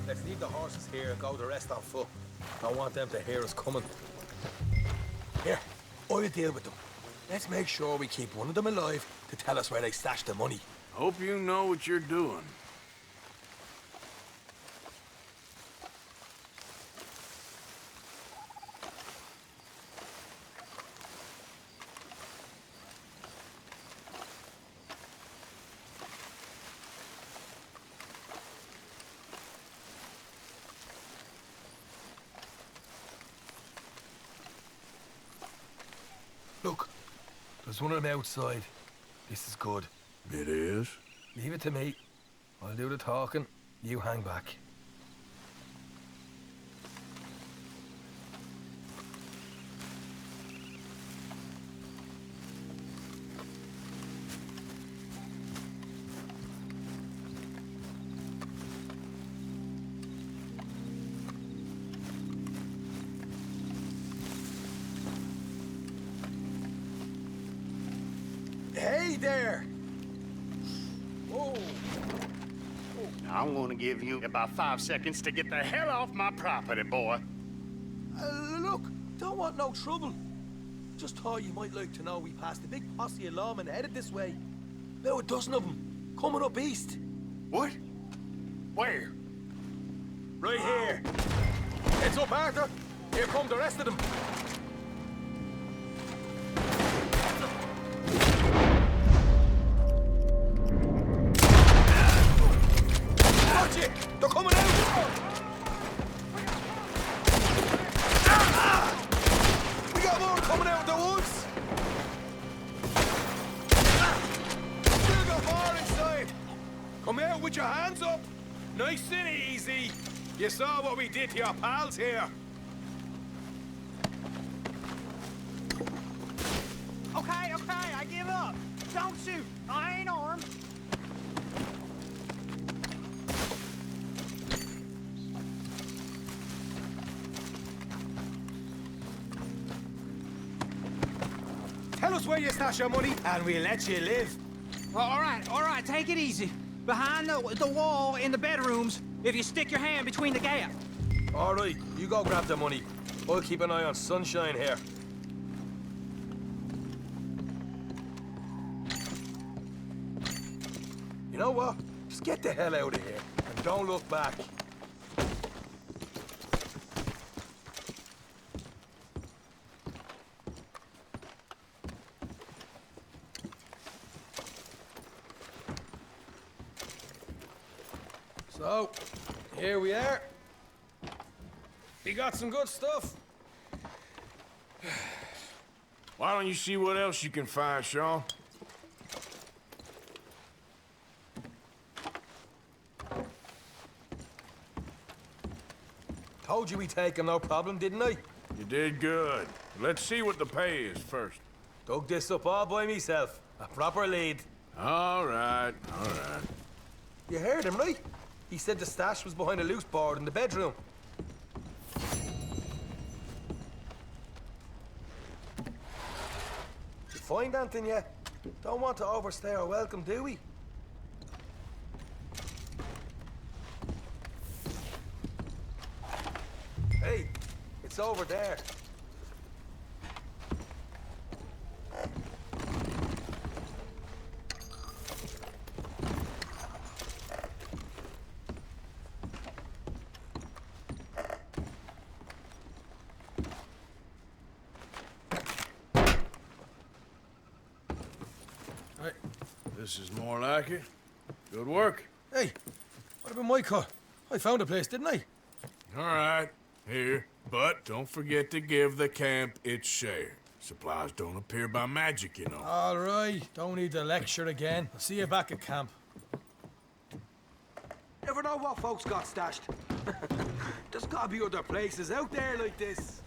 Let's leave the horses here and go the rest on foot. Don't want them to hear us coming. Here, I'll deal with them. Let's make sure we keep one of them alive to tell us where they stashed the money. Hope you know what you're doing. Look, there's one of them outside. This is good. It is? Leave it to me. I'll do the talking. You hang back. Hey there! Whoa! I'm gonna give you about 5 seconds to get the hell off my property, boy. Look, don't want no trouble. Just thought you might like to know we passed a big posse of lawmen headed this way. About a dozen of them, coming up east. What? Where? Right here. Heads up, Arthur. Here come the rest of them. Watch it! They're coming out! We got more coming out of the woods! Still got more inside! Come out with your hands up! Nice and easy! You saw what we did to your pals here. Okay, I give up. Don't shoot. I ain't armed. Tell us where you stash your money, and we'll let you live. All right, take it easy. Behind the wall in the bedrooms, if you stick your hand between the gap. All right, you go grab the money. I'll keep an eye on Sunshine here. You know what? Just get the hell out of here, and don't look back. So, here we are. We got some good stuff. Why don't you see what else you can find, Sean? Told you we'd take him, no problem, didn't I? You did good. Let's see what the pay is first. Dug this up all by myself. A proper lead. All right, all right. You heard him, right? He said the stash was behind a loose board in the bedroom. You find anything yet? Don't want to overstay our welcome, do we? Hey, it's over there. This is more like it. Good work. Hey, what about my cut? I found a place, didn't I? All right, here. But don't forget to give the camp its share. Supplies don't appear by magic, you know. All right, don't need the lecture again. I'll see you back at camp. Never know what folks got stashed. There's gotta be other places out there like this.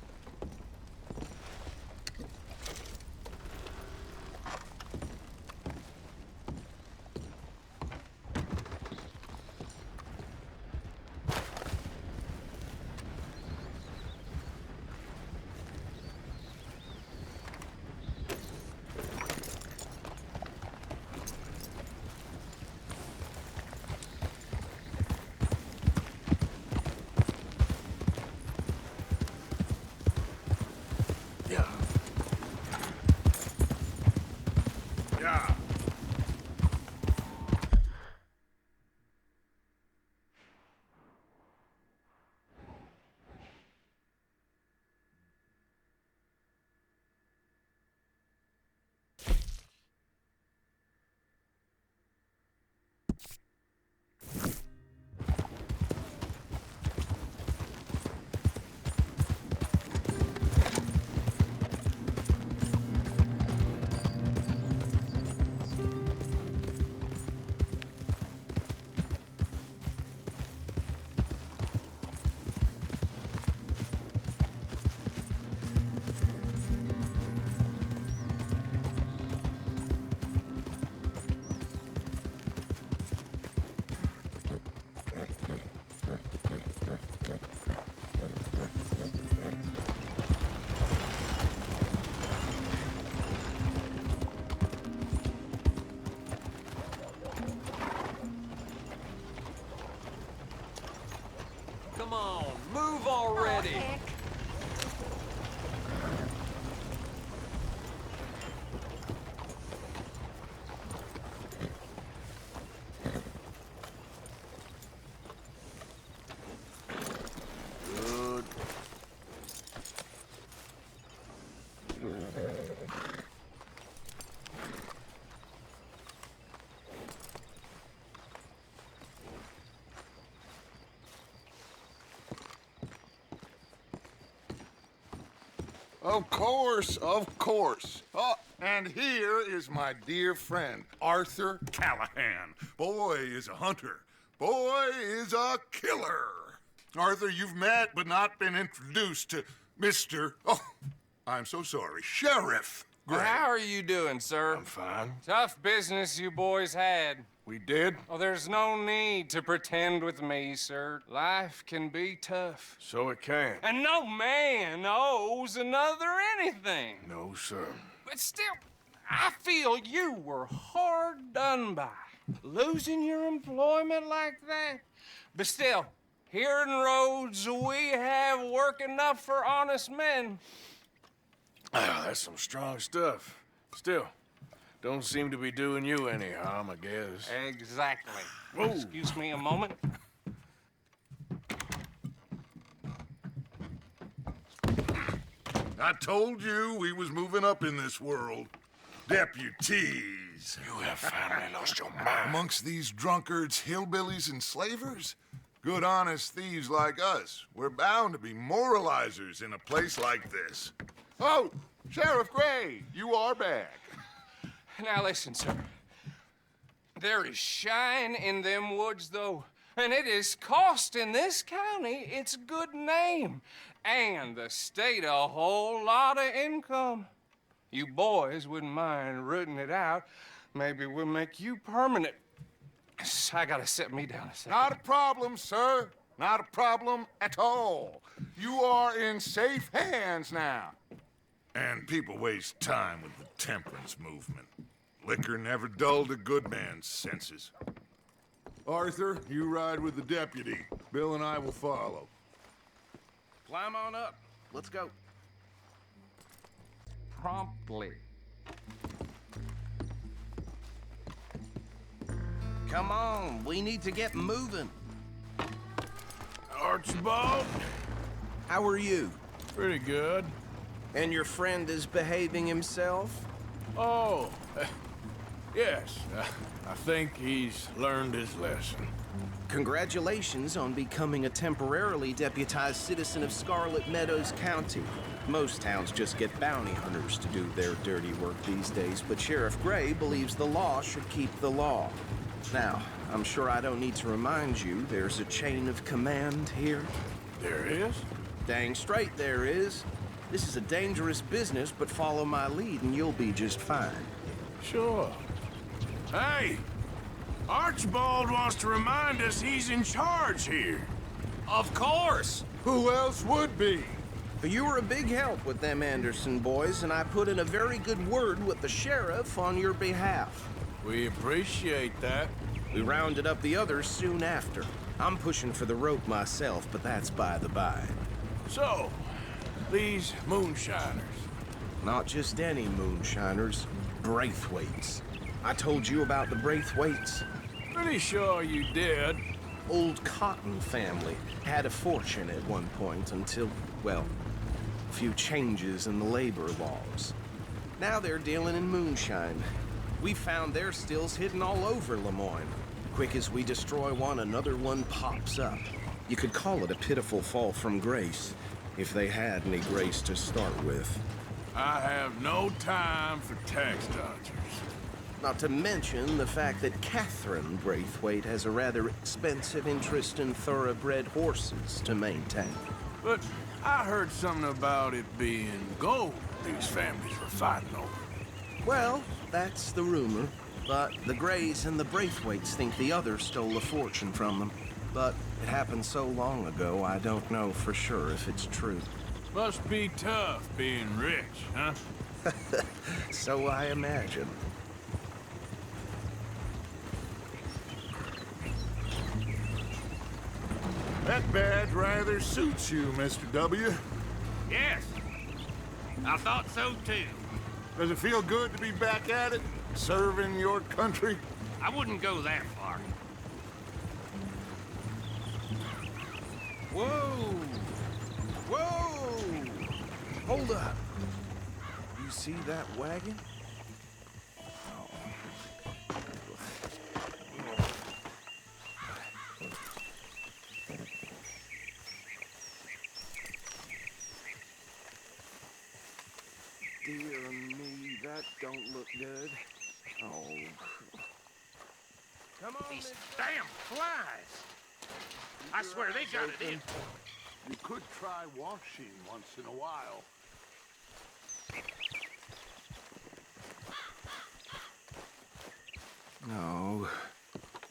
Come on, move already! Oh, Of course, of course. Oh, and here is my dear friend, Arthur Callahan. Boy is a hunter. Boy is a killer. Arthur, you've met but not been introduced to Mr. Oh, I'm so sorry, Sheriff Gray. How are you doing, sir? I'm fine. Tough business you boys had. We did? Oh, there's no need to pretend with me, sir. Life can be tough. So it can. And no man owes another anything. No, sir. But still, I feel you were hard done by. Losing your employment like that. But still, here in Rhodes, we have work enough for honest men. Ah, that's some strong stuff. Still, don't seem to be doing you any harm, I guess. Exactly. Whoa. Excuse me a moment. I told you we was moving up in this world. Deputies. You have finally lost your mind. Amongst these drunkards, hillbillies, and slavers? Good, honest thieves like us. We're bound to be moralizers in a place like this. Oh, Sheriff Gray, you are back. Now listen, sir. There is shine in them woods, though, and it is costing this county its good name and the state a whole lot of income. You boys wouldn't mind rooting it out, maybe we'll make you permanent. I gotta sit me down a second. Not a problem, sir. Not a problem at all. You are in safe hands now. And people waste time with the temperance movement. Liquor never dulled a good man's senses. Arthur, you ride with the deputy. Bill and I will follow. Climb on up. Let's go. Promptly. Come on, we need to get moving. Archibald? How are you? Pretty good. And your friend is behaving himself? Oh, yes. I think he's learned his lesson. Congratulations on becoming a temporarily deputized citizen of Scarlet Meadows County. Most towns just get bounty hunters to do their dirty work these days, but Sheriff Gray believes the law should keep the law. Now, I'm sure I don't need to remind you there's a chain of command here. There is? Dang straight there is. This is a dangerous business, but follow my lead and you'll be just fine. Sure. Hey! Archibald wants to remind us he's in charge here. Of course! Who else would be? You were a big help with them Anderson boys, and I put in a very good word with the sheriff on your behalf. We appreciate that. We rounded up the others soon after. I'm pushing for the rope myself, but that's by the by. So, these moonshiners. Not just any moonshiners, Braithwaites. I told you about the Braithwaites. Pretty sure you did. Old Cotton family had a fortune at one point until, well, a few changes in the labor laws. Now they're dealing in moonshine. We found their stills hidden all over Lemoyne. Quick as we destroy one, another one pops up. You could call it a pitiful fall from grace, if they had any grace to start with. I have no time for tax dodgers. Not to mention the fact that Catherine Braithwaite has a rather expensive interest in thoroughbred horses to maintain. But I heard something about it being gold these families were fighting over. Well, that's the rumor. But the Grays and the Braithwaites think the other stole a fortune from them. But it happened so long ago, I don't know for sure if it's true. Must be tough being rich, huh? So I imagine. That badge rather suits you, Mr. W. Yes. I thought so, too. Does it feel good to be back at it, serving your country? I wouldn't go that far. Whoa! Whoa! Hold up. You see that wagon? Dear me, that don't look good. Oh. Come on, These damn flies! I swear they got it in. You could try washing once in a while. No.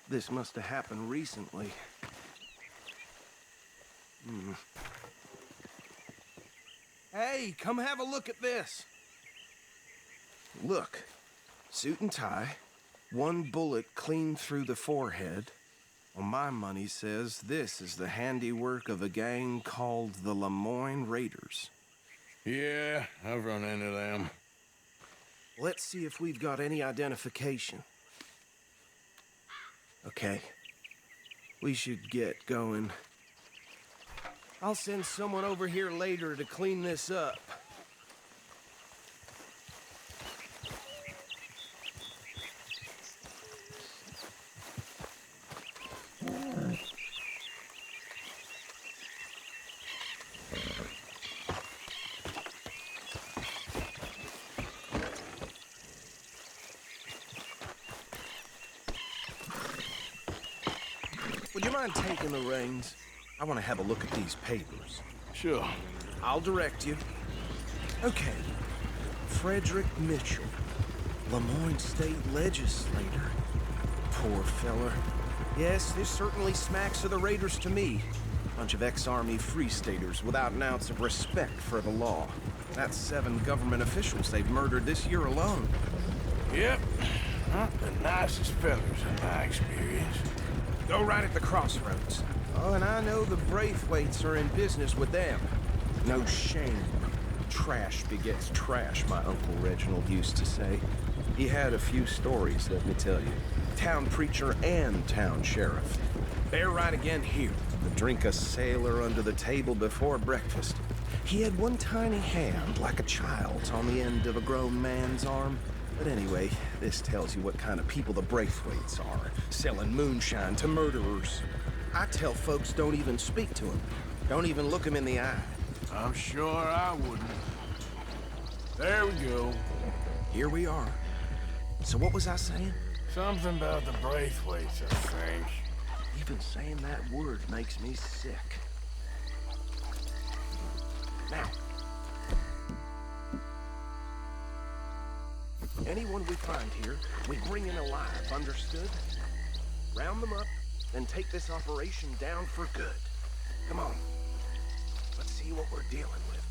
This must have happened recently. Hey, come have a look at this. Look. Suit and tie. One bullet clean through the forehead. Well, my money says this is the handiwork of a gang called the Lemoyne Raiders. Yeah, I've run into them. Let's see if we've got any identification. Okay. We should get going. I'll send someone over here later to clean this up. Would you mind taking the reins? I want to have a look at these papers. Sure. I'll direct you. Okay. Frederick Mitchell. Lemoyne State Legislator. Poor feller. Yes, this certainly smacks of the Raiders to me. Bunch of ex-Army Free Staters without an ounce of respect for the law. That's 7 government officials they've murdered this year alone. Yep. Not the nicest fellas in my experience. Go right at the crossroads. Oh, and I know the Braithwaites are in business with them. No shame. Trash begets trash, my Uncle Reginald used to say. He had a few stories, let me tell you. Town preacher and town sheriff. Bear right again here. To drink a sailor under the table before breakfast. He had one tiny hand, like a child's, on the end of a grown man's arm. But anyway, this tells you what kind of people the Braithwaites are, selling moonshine to murderers. I tell folks don't even speak to him. Don't even look him in the eye. I'm sure I wouldn't. There we go. Here we are. So what was I saying? Something about the Braithwaites, I think. Even saying that word makes me sick. Now, anyone we find here, we bring in alive, understood? Round them up, then take this operation down for good. Come on. Let's see what we're dealing with.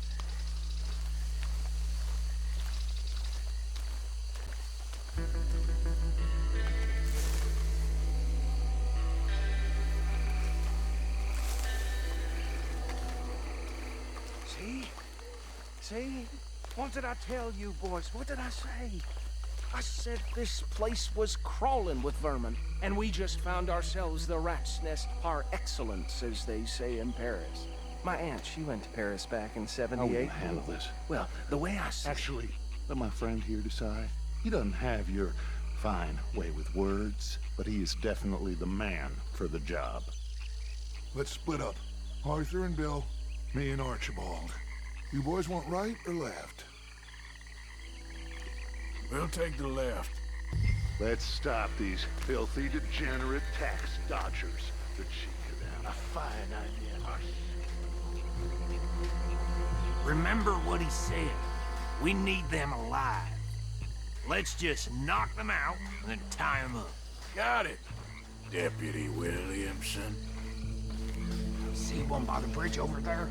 See? What did I tell you, boys? What did I say? I said this place was crawling with vermin, and we just found ourselves the rat's nest par excellence, as they say in Paris. My aunt, she went to Paris back in '78. How will you handle this? Well, the way I see Actually, let my friend here decide. He doesn't have your fine way with words, but he is definitely the man for the job. Let's split up. Arthur and Bill, me and Archibald. You boys want right or left? We'll take the left. Let's stop these filthy, degenerate tax dodgers. The cheek of them. A fine idea, Archie. Remember what he said. We need them alive. Let's just knock them out and then tie them up. Got it, Deputy Williamson. See one by the bridge over there?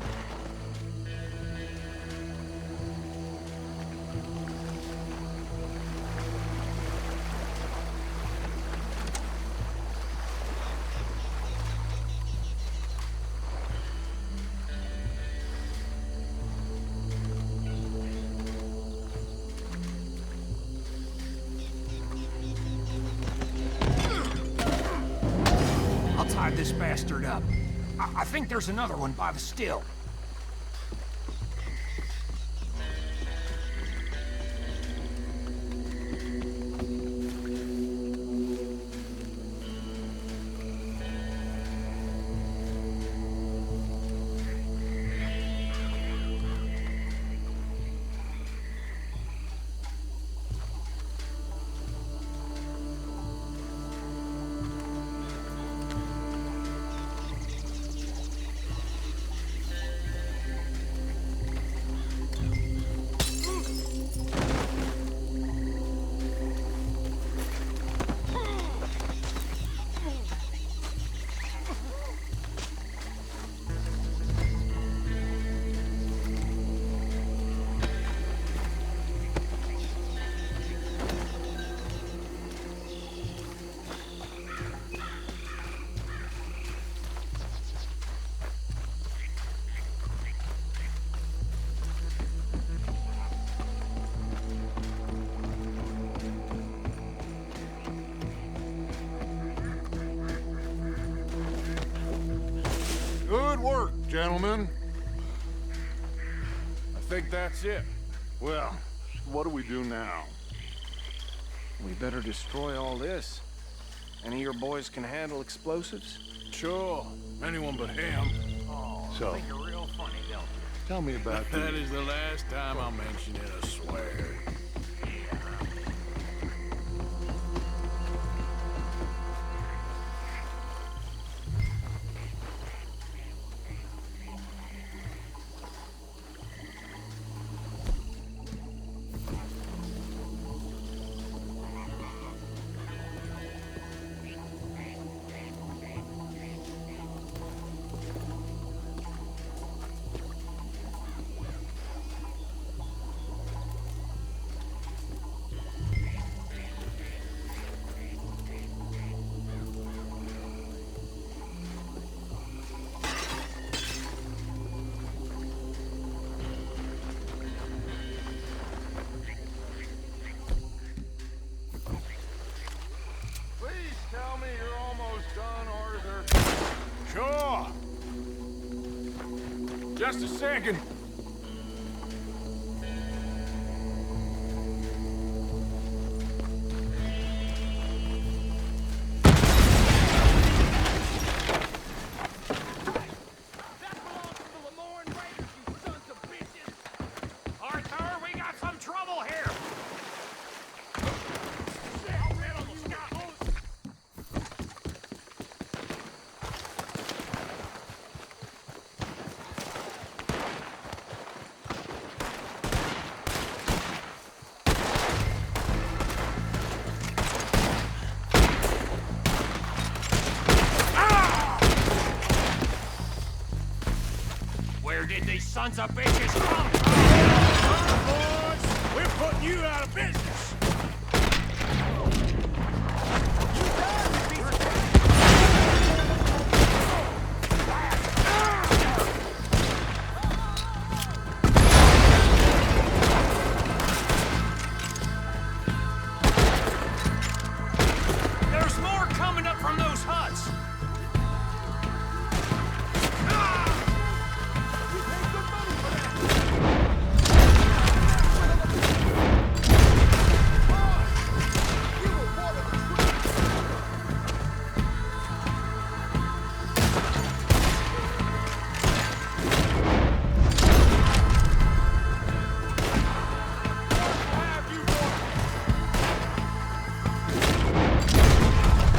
I'll tie this bastard up. I think there's another one by the still. Good work, gentlemen. I think that's it. Well, what do we do now? We better destroy all this. Any of your boys can handle explosives? Sure. Anyone but him. Oh, So- I think you're real funny, don't you? Tell me about That is the last time I'll mention it, I swear. Just a second. Arthur, we got some trouble here! Where did these sons of bitches come from? Boys, we're putting you out of business. There's more coming up from those huts!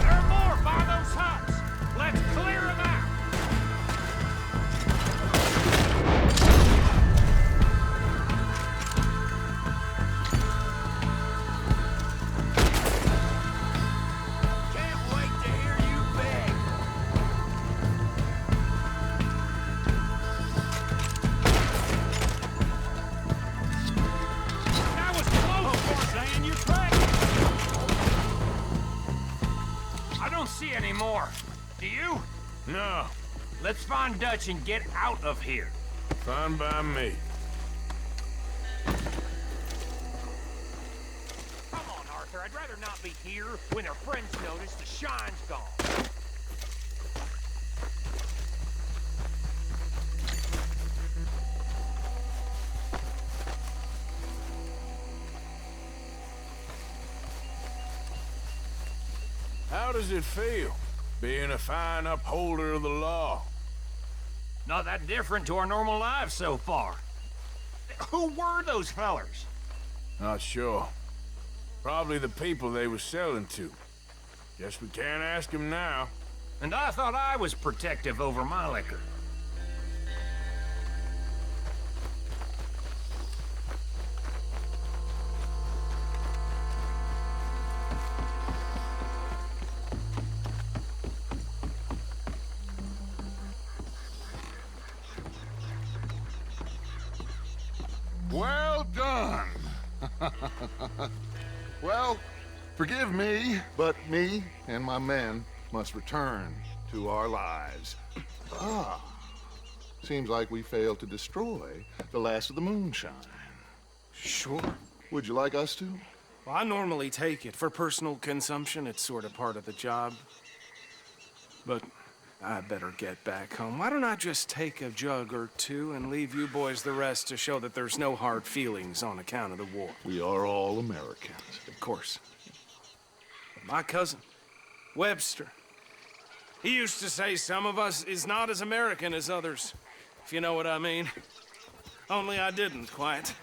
There are more by those huts! Let's clear them out! Can't wait to hear you beg! That was close, Tarzan! You're correct! I don't see any more. Do you? No, Let's find Dutch and get out of here. fine by me. Come on, Arthur. I'd rather not be here when our friends notice the shine's gone. How does it feel, being a fine upholder of the law? Not that different to our normal lives so far. Who were those fellers? Not sure. Probably the people they were selling to. Guess we can't ask them now. And I thought I was protective over my liquor. Well done. Well, forgive me, but me and my men must return to our lives. Ah, seems like we failed to destroy the last of the moonshine. Sure. Would you like us to? Well, I normally take it. For personal consumption, it's sort of part of the job. But I better get back home. Why don't I just take a jug or two and leave you boys the rest to show that there's no hard feelings on account of the war? We are all Americans. Of course. But my cousin, Webster, he used to say some of us is not as American as others, if you know what I mean. Only I didn't quite.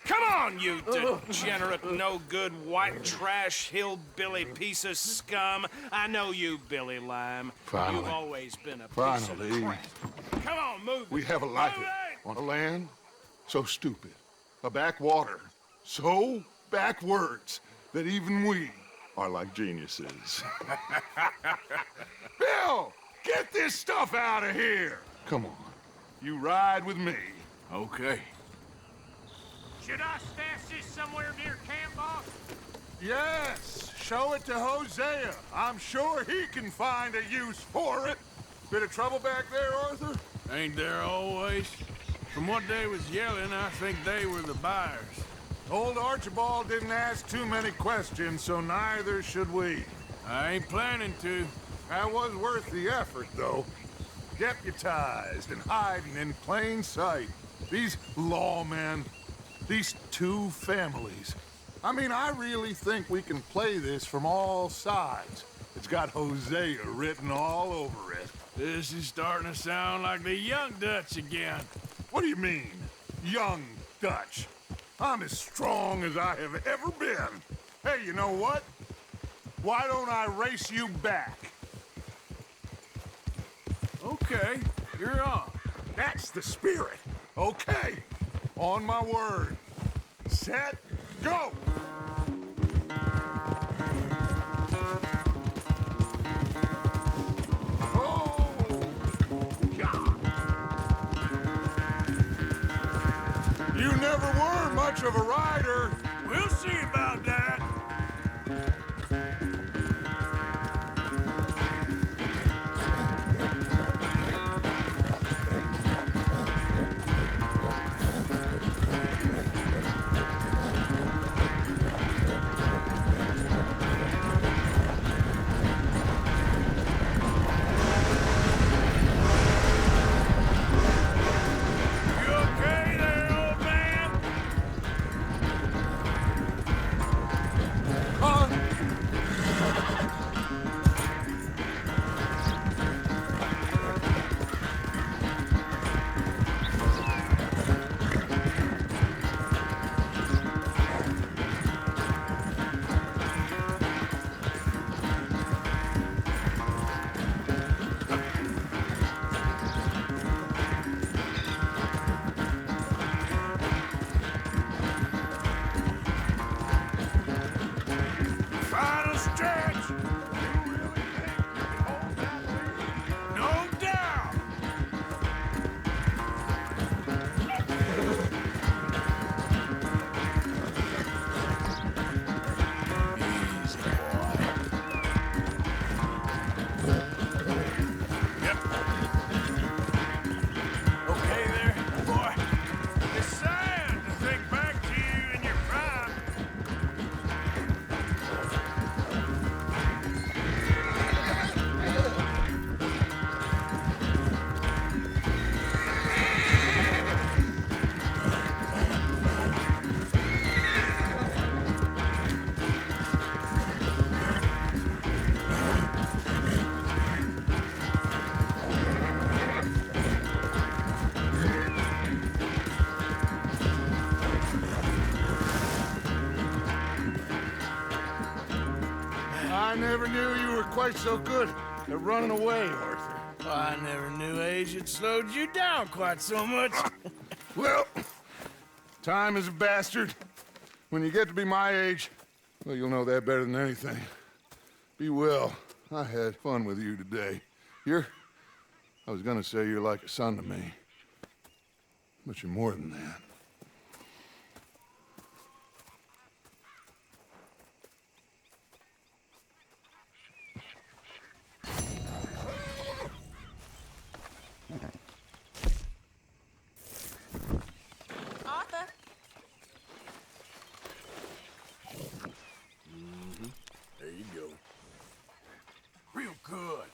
Come on, you degenerate, no-good, white trash, hillbilly piece of scum. I know you, Billy Lime. Finally. You've always been a piece Finally. of crap. Come on, move We it. have a life Move it! on a land so stupid, a backwater so backwards that even we are like geniuses. Bill, get this stuff out of here! Come on, you ride with me. Okay. Should I stash this somewhere near camp, boss? Yes, show it to Hosea. I'm sure he can find a use for it. Bit of trouble back there, Arthur? Ain't there always? From what they was yelling, I think they were the buyers. Old Archibald didn't ask too many questions, so neither should we. I ain't planning to. That was worth the effort, though. deputized and hiding in plain sight. These lawmen, these two families. I mean, I really think we can play this from all sides. It's got Hosea written all over it. This is starting to sound like the Young Dutch again. What do you mean, Young Dutch? I'm as strong as I have ever been. Hey, you know what? Why don't I race you back? Okay, you're on. That's the spirit. Okay, on my word. Set, go! Oh, God. You never were much of a rider. We'll see about that. You okay there, old man? Final stretch. No doubt. Easy, boy. Yep. Okay there, boy. It's sad to think back to you in your prime. I never knew you were quite so good at running away, Arthur. I never knew age had slowed you down quite so much. Well, time is a bastard. When you get to be my age, well, you'll know that better than anything. Be well. I had fun with you today. I was gonna say you're like a son to me. But you're more than that. Arthur. There you go. Real good.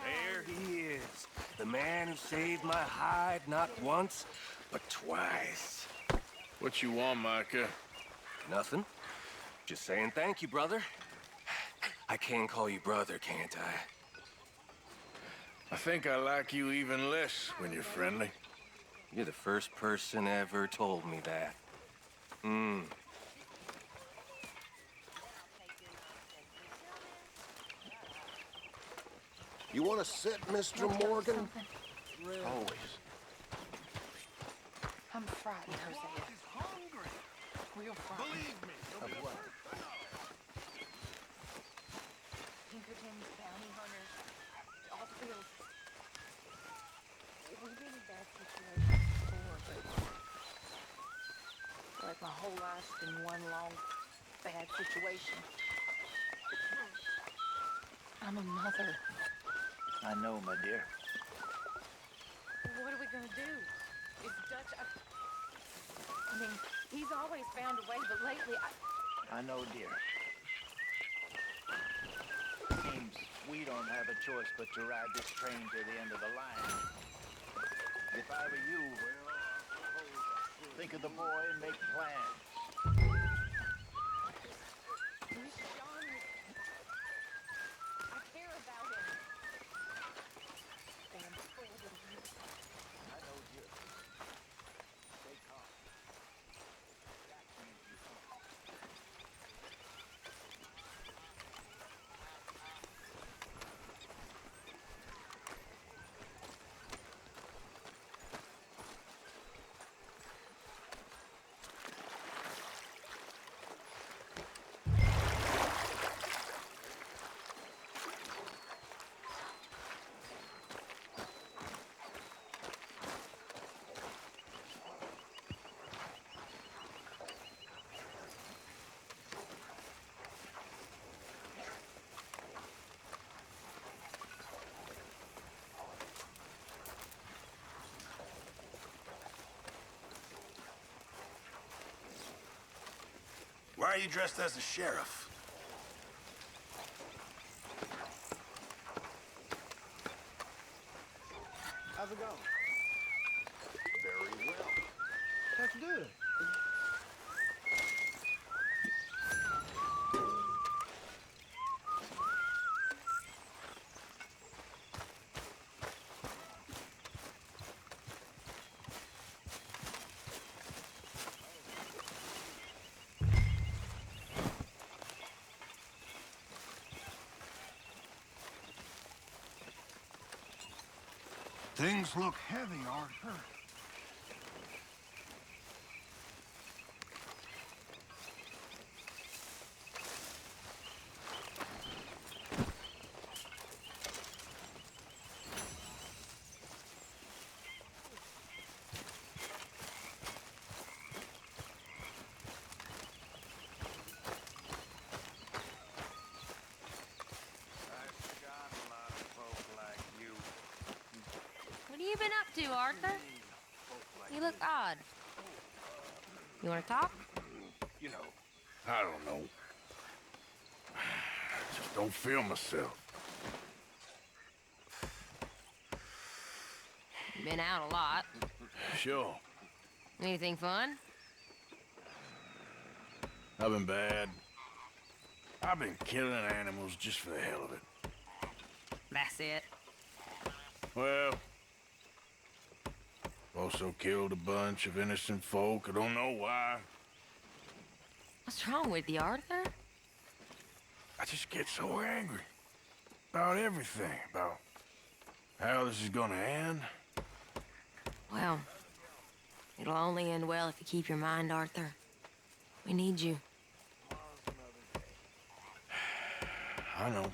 There he is. The man who saved my hide not once, but twice. What you want, Micah? Nothing. Just saying thank you, brother. I can call you brother, can't I? I think I like you even less when you're friendly. You're the first person ever told me that. You want to sit, Mr. Morgan? Always. I'm frightened, Hosea. Real frightened. Believe me. Of what? Pinkertons, bounty hunters, all feels. We've been in bad situations before, but like my whole life's been one long bad situation. I'm a mother. I know, my dear. gonna do? Is Dutch... I mean, he's always found a way, but lately I know, dear. Seems we don't have a choice but to ride this train to the end of the line. If I were you, think of the boy and make plans. Where's John? I care about him. And I'm full of you. I know, dear. Stay calm. That means you calm. Why are you dressed as a sheriff? How's it going? Very well. That's good. Things look heavy, Arthur. What have you been up to, Arthur? You look odd. You want to talk? You know, I don't know. Just don't feel myself. Been out a lot. Sure. Anything fun? I've been bad. I've been killing animals just for the hell of it. That's it. Well, also killed a bunch of innocent folk. I don't know why. What's wrong with you, Arthur? I just get so angry. About everything. About how this is gonna end. Well, it'll only end well if you keep your mind, Arthur. We need you. I know.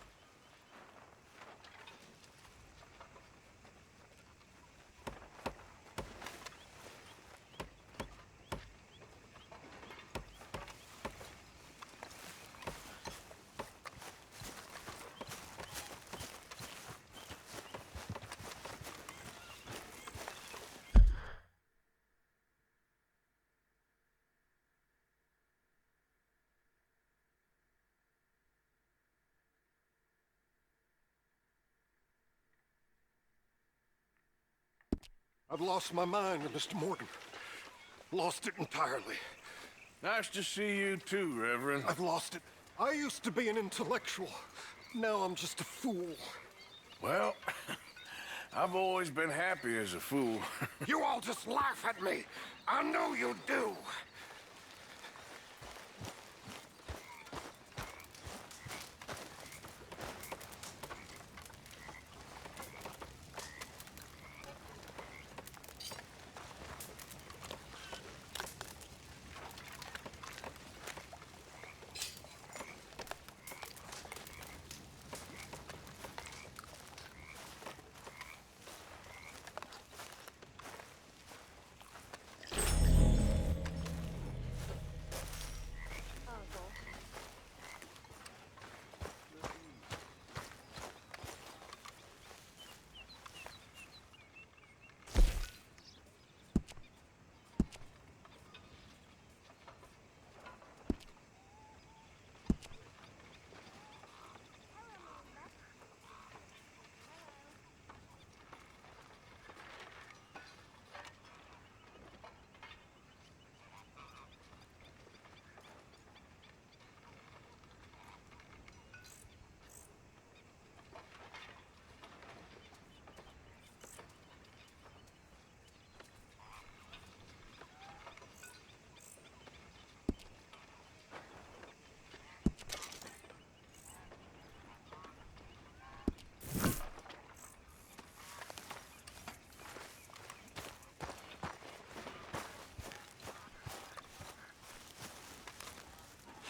I've lost my mind, Mr. Morgan. Lost it entirely. Nice to see you too, Reverend. I've lost it. I used to be an intellectual. Now I'm just a fool. Well, I've always been happy as a fool. You all just laugh at me. I know you do.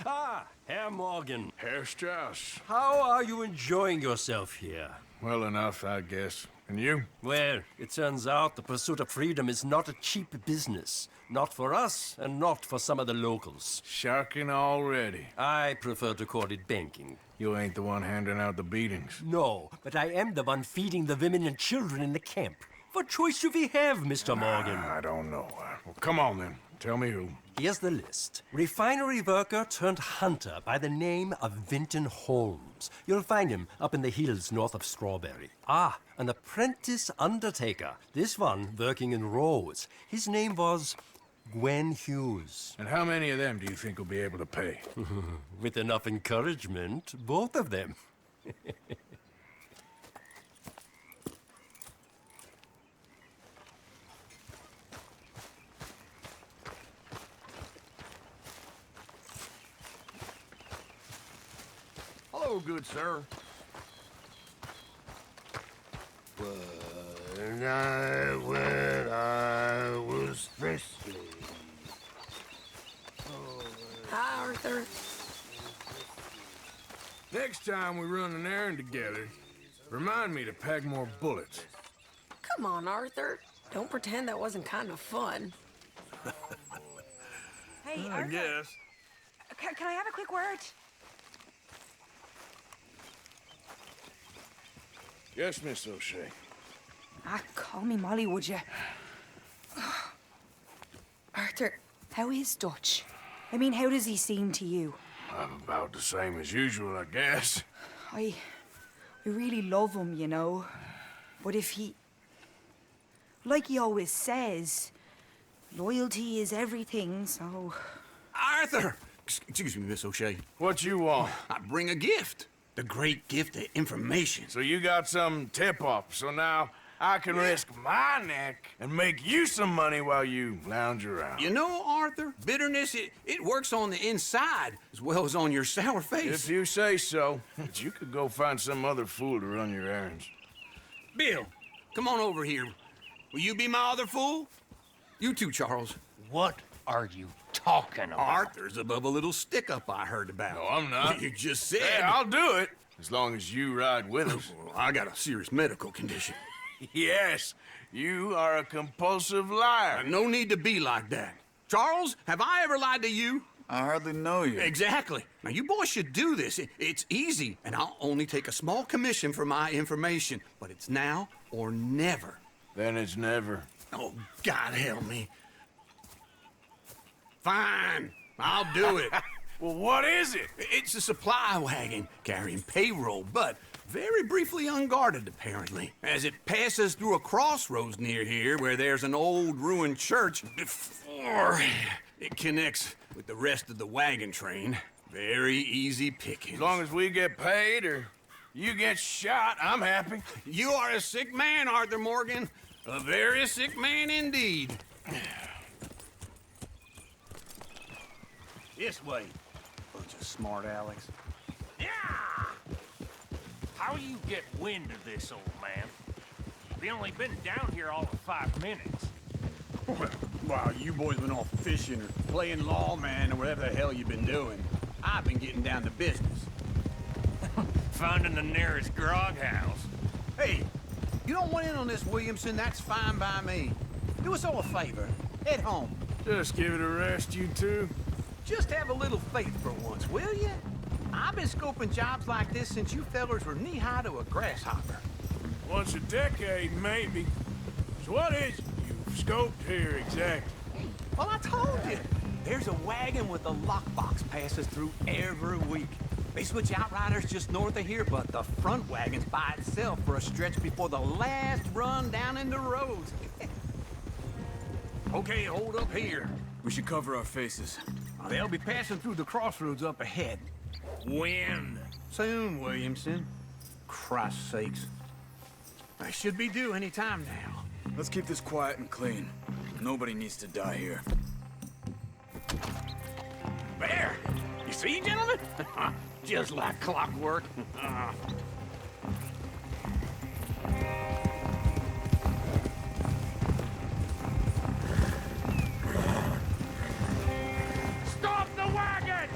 Ah, Herr Morgan. Herr Strauss. How are you enjoying yourself here? Well enough, I guess. And you? Well, it turns out the pursuit of freedom is not a cheap business. Not for us, and not for some of the locals. Sharking already. I prefer to call it banking. You ain't the one handing out the beatings. No, but I am the one feeding the women and children in the camp. What choice do we have, Mr. Morgan? I don't know. Well, come on then. Tell me who. Here's the list. Refinery worker turned hunter by the name of Vinton Holmes. You'll find him up in the hills north of Strawberry. Ah, an apprentice undertaker. This one working in Rose. His name was Gwen Hughes. And how many of them do you think will be able to pay? With enough encouragement, both of them. Hello, good sir. When I was frisky. Hi, Arthur. Next time we run an errand together, remind me to pack more bullets. Come on, Arthur. Don't pretend that wasn't kind of fun. Hey, I Arthur. guess. Can I have a quick word? Yes, Miss O'Shea. Call me Molly, would you? Arthur, how is Dutch? I mean, how does he seem to you? About the same as usual, I guess. I really love him, you know. But if he... Like he always says, loyalty is everything, so... Arthur! Excuse me, Miss O'Shea. What you want? I bring a gift. The great gift of information. So you got some tip-off, so now I can risk my neck and make you some money while you lounge around. You know, Arthur, bitterness, it works on the inside as well as on your sour face. If you say so. But you could go find some other fool to run your errands. Bill, come on over here. Will you be my other fool? You too, Charles. What are you talking about? Arthur's above a little stick-up I heard about. No, I'm not. You just said... Hey, I'll do it, as long as you ride with us. I got a serious medical condition. Yes, you are a compulsive liar. No need to be like that. Charles, have I ever lied to you? I hardly know you. Exactly. Now, you boys should do this. It's easy, and I'll only take a small commission for my information. But it's now or never. Then it's never. Oh, God help me. Fine, I'll do it. Well, what is it? It's a supply wagon carrying payroll, but very briefly unguarded, apparently. As it passes through a crossroads near here where there's an old ruined church before it connects with the rest of the wagon train. Very easy pickings. As long as we get paid or you get shot, I'm happy. You are a sick man, Arthur Morgan. A very sick man indeed. This way. Bunch of smart Alex. Yeah! How you get wind of this, old man? We only been down here all of 5 minutes. Well, while you boys been off fishing or playing lawman or whatever the hell you've been doing, I've been getting down to business. Finding the nearest grog house. Hey, you don't want in on this, Williamson, that's fine by me. Do us all a favor. Head home. Just give it a rest, you two. Just have a little faith for once, will you? I've been scoping jobs like this since you fellers were knee-high to a grasshopper. Once a decade, maybe. So what is it you've scoped here exactly? Well, I told you. There's a wagon with a lockbox passes through every week. They switch outriders just north of here, but the front wagon's by itself for a stretch before the last run down into roads. Okay, hold up here. We should cover our faces. They'll be passing through the crossroads up ahead. When? Soon, Williamson. Christ's sakes. I should be due any time now. Let's keep this quiet and clean. Nobody needs to die here. There! You see, gentlemen? Just like clockwork. Stop the wagon!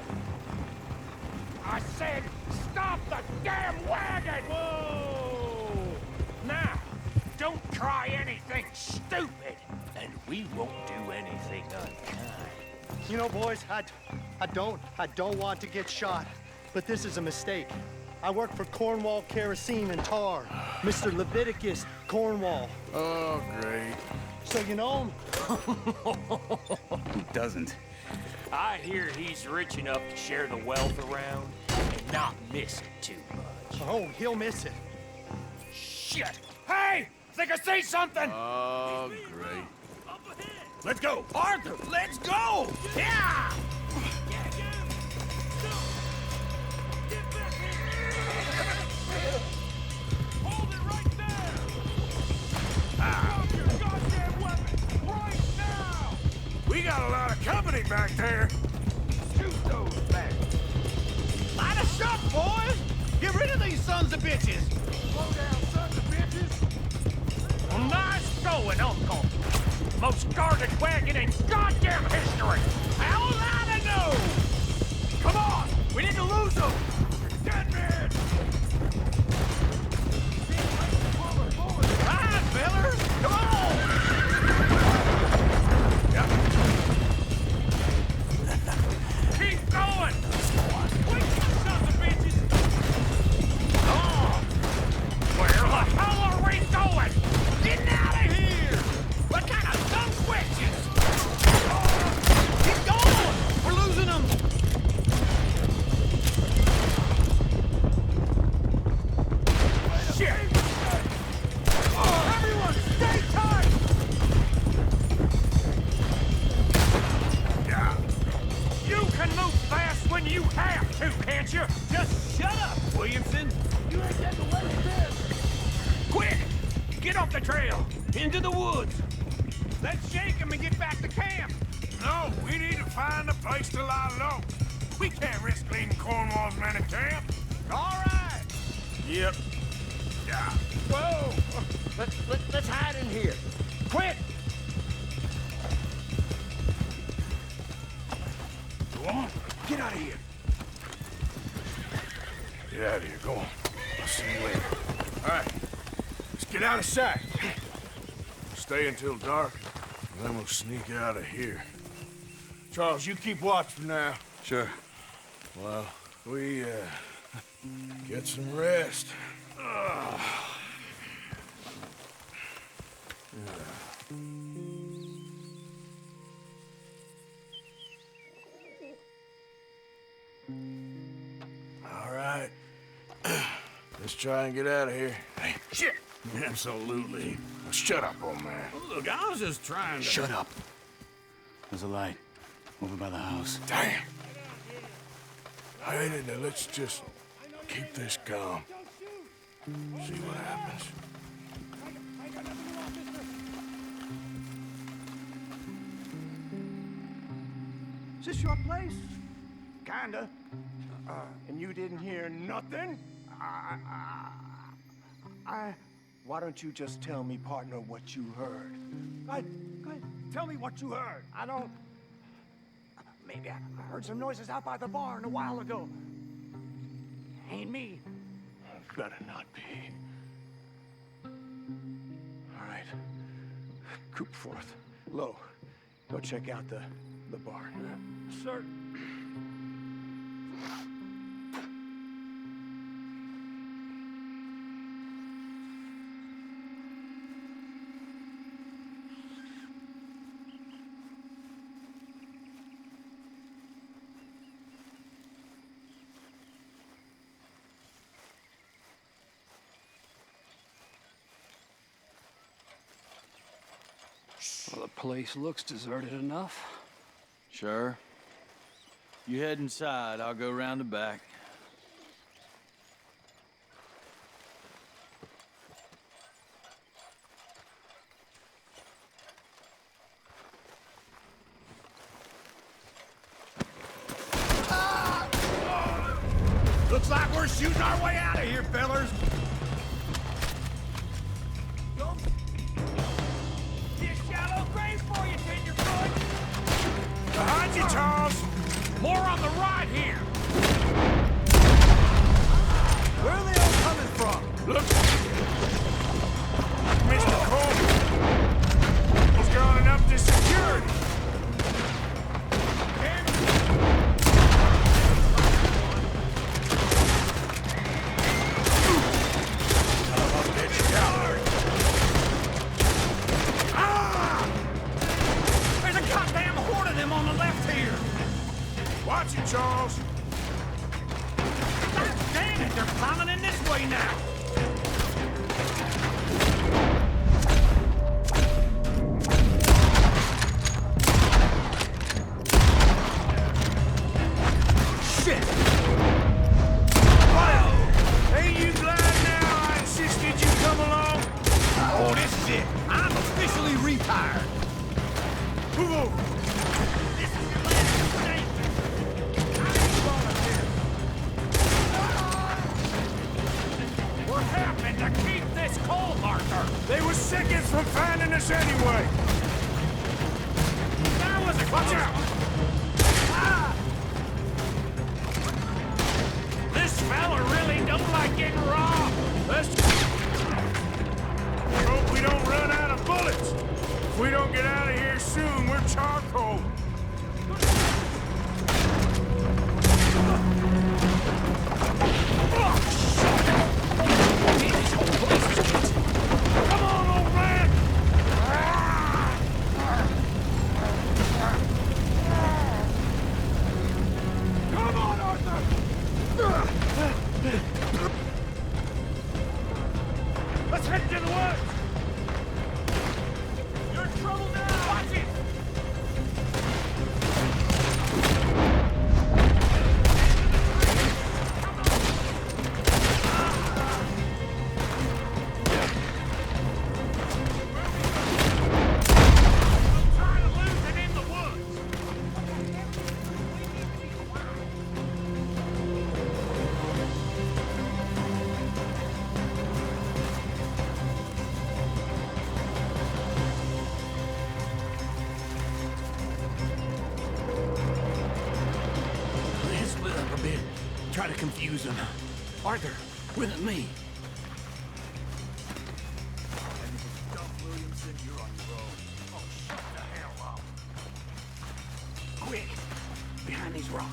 said, stop the damn wagon! Whoa! Now, don't try anything stupid, and we won't do anything unkind. You know, boys, I don't want to get shot, but this is a mistake. I work for Cornwall Kerosene and Tar, Mr. Leviticus Cornwall. Oh, great. So you know him? He doesn't. I hear he's rich enough to share the wealth around and not miss it too much. Oh, he'll miss it. Shit! Hey! I think I see something! Oh, great. Let's go! Arthur, let's go! Yeah! Hold it right there! Drop your goddamn weapon right now! We got a lot of company back there. Shoot those back! Light us up, boys! Get rid of these sons of bitches! Slow down, sons of bitches! Well, nice going, Uncle! Most guarded wagon in goddamn history! How was I to know? Come on! We need to lose them! Dead man! Ride, fellers! Come on! Yep. Keep going! Quick, sons of bitches! Oh! Where the hell are we going? Getting out of here! What kind of dumb witches? Keep going! We're losing them! Shit! Oh, everyone, stay tight! Yeah. You can move fast when you have to, can't you? Just shut up, Williamson! You ain't getting away with this! Quick! Get off the trail! Into the woods! Let's shake them and get back to camp! No, we need to find a place to lie low. We can't risk leaving Cornwall's men at camp. All right! Yep. Yeah. Whoa! Let's hide in here. Quick! Go on. Get out of here. Get out of here. Go on. I'll see you later. All right. Let's get out of sight. Stay until dark, and then we'll sneak out of here. Charles, you keep watch for now. Sure. Well, we, get some rest. All right. Let's try and get out of here. Hey, shit! Absolutely. Shut up, old man. Look, I was just trying to... Shut up. There's a light over by the house. Damn. Hey, let's just keep this calm. See what happens. Is this your place? Kinda. And you didn't hear nothing? Why don't you just tell me, partner, what you heard? Go ahead. Tell me what you heard. I don't... Maybe I heard some noises out by the barn a while ago. Ain't me. Better not be. All right. Coop forth. Low. Go check out the barn. Sir. Well, the place looks deserted enough. Sure. You head inside, I'll go round the back. Looks like we're shooting our way out of here, fellers. Behind you, Charles! More on the right here! Look! Mr. Coleman! He's gone up to security! There's a goddamn horde of them on the left here! Watch it, Charles! God damn it, they're climbing in this way now! Shit! Wow! Ain't you glad now I insisted you come along? Oh, this is it! I'm officially retired! Move over! This is your last mistake! What happened to keep this cold, Arthur? They were seconds from finding us anyway! That was a Watch out! This fella really don't like getting robbed. Let's hope we don't run out of bullets. If we don't get out of here soon, we're charcoal. Come on, old man! Come on, Arthur! Let's head to the woods! You're in trouble now! Watch it! I'm trying to lose it in the woods! Let's split up a bit. Try to confuse them. Arthur, with me. Quick! Behind these rocks.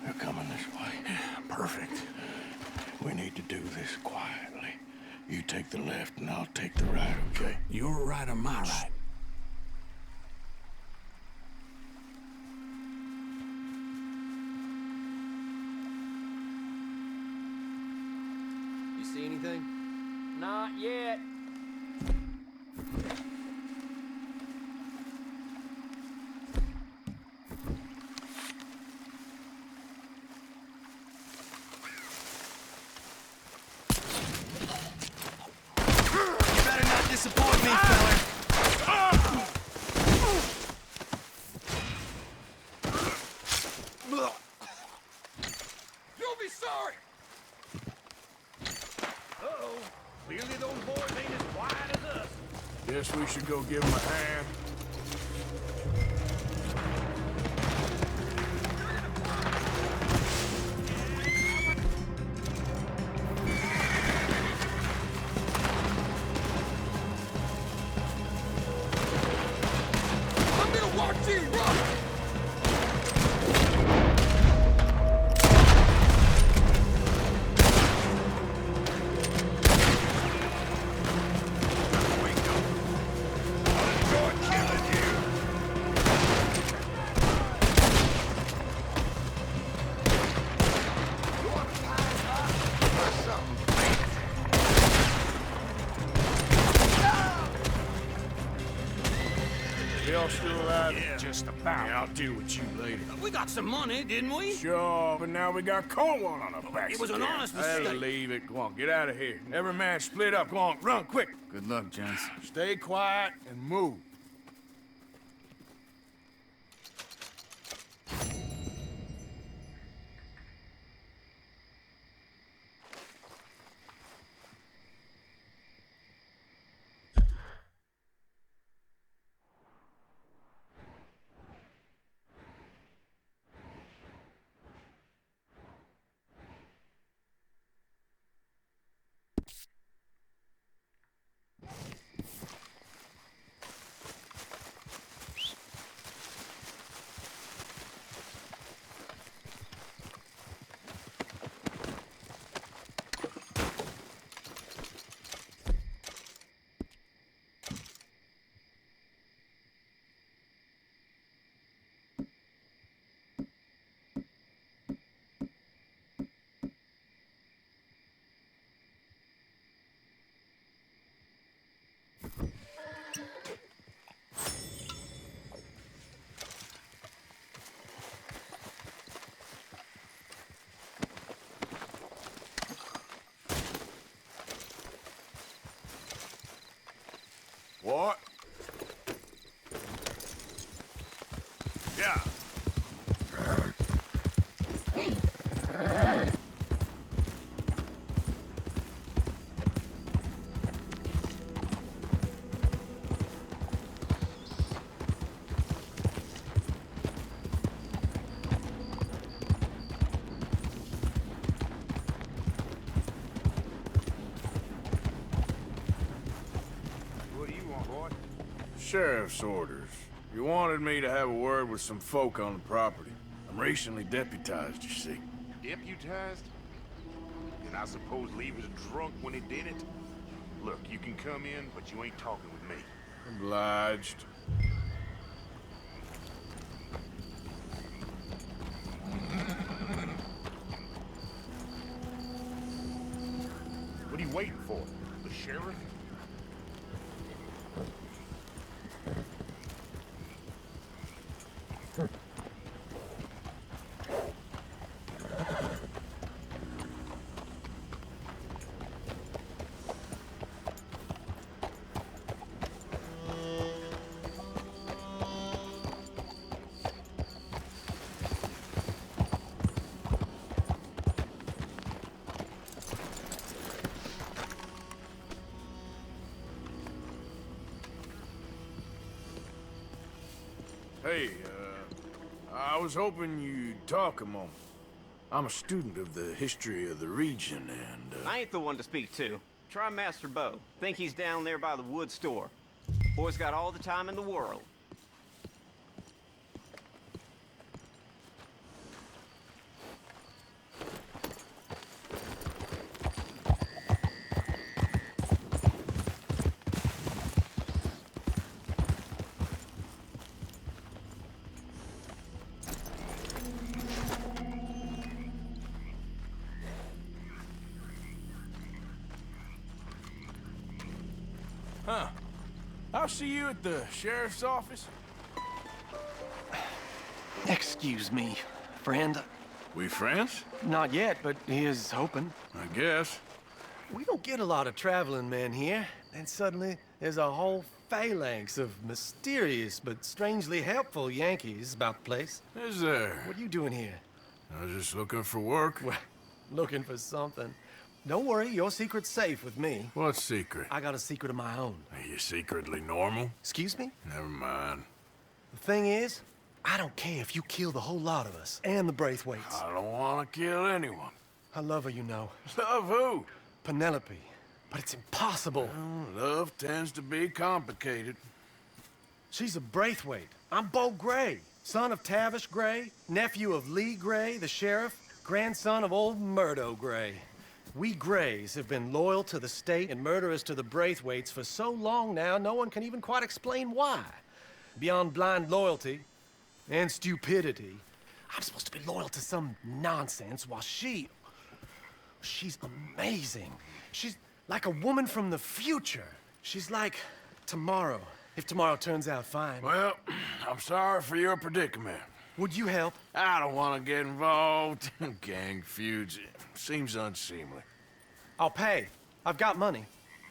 They're coming this way. Perfect. We need to do this quietly. You take the left and I'll take the right, okay? Your right or my right? You see anything? Not yet. You better not disappoint me, fella. You'll be sorry! Uh-oh. Clearly those boys ain't as quiet as us. Guess we should go give them a hand. I'm gonna watch you run! Y'all still alive? Yeah. Just about. Yeah, I'll deal with you later. We got some money, didn't we? Sure, but now we got Cornwall on our backs. It was an again. honest That'll mistake. leave it. Go on, get out of here. Every man split up. Go on, run quick. Good luck, gents. Stay quiet and move. What? Yeah. What do you want, boy? Sheriff's orders. You wanted me to have a word with some folk on the property. I'm recently deputized, you see. Deputized? And I suppose Lee was drunk when he did it? Look, you can come in, but you ain't talking with me. Obliged. What are you waiting for? The sheriff? Hey, I was hoping you'd talk a moment. I'm a student of the history of the region, and, I ain't the one to speak to. Try Master Bo. Think he's down there by the wood store. Boy's got all the time in the world. Huh. I'll see you at the sheriff's office. Excuse me, friend. We friends? Not yet, but he is hoping. I guess. We don't get a lot of traveling men here, and suddenly there's a whole phalanx of mysterious but strangely helpful Yankees about the place. Is there? What are you doing here? I was just looking for work. Well, looking for something. Don't worry, your secret's safe with me. What secret? I got a secret of my own. Are you secretly normal? Excuse me? Never mind. The thing is, I don't care if you kill the whole lot of us, and the Braithwaites. I don't want to kill anyone. I love her, you know. Love who? Penelope. But it's impossible. Well, love tends to be complicated. She's a Braithwaite. I'm Bo Gray, son of Tavish Gray, nephew of Lee Gray, the sheriff, grandson of old Murdo Gray. We Grays have been loyal to the state and murderous to the Braithwaites for so long now, no one can even quite explain why. Beyond blind loyalty and stupidity, I'm supposed to be loyal to some nonsense while she's amazing. She's like a woman from the future. She's like tomorrow, if tomorrow turns out fine. Well, I'm sorry for your predicament. Would you help? I don't want to get involved in gang feuds. It seems unseemly. I'll pay. I've got money.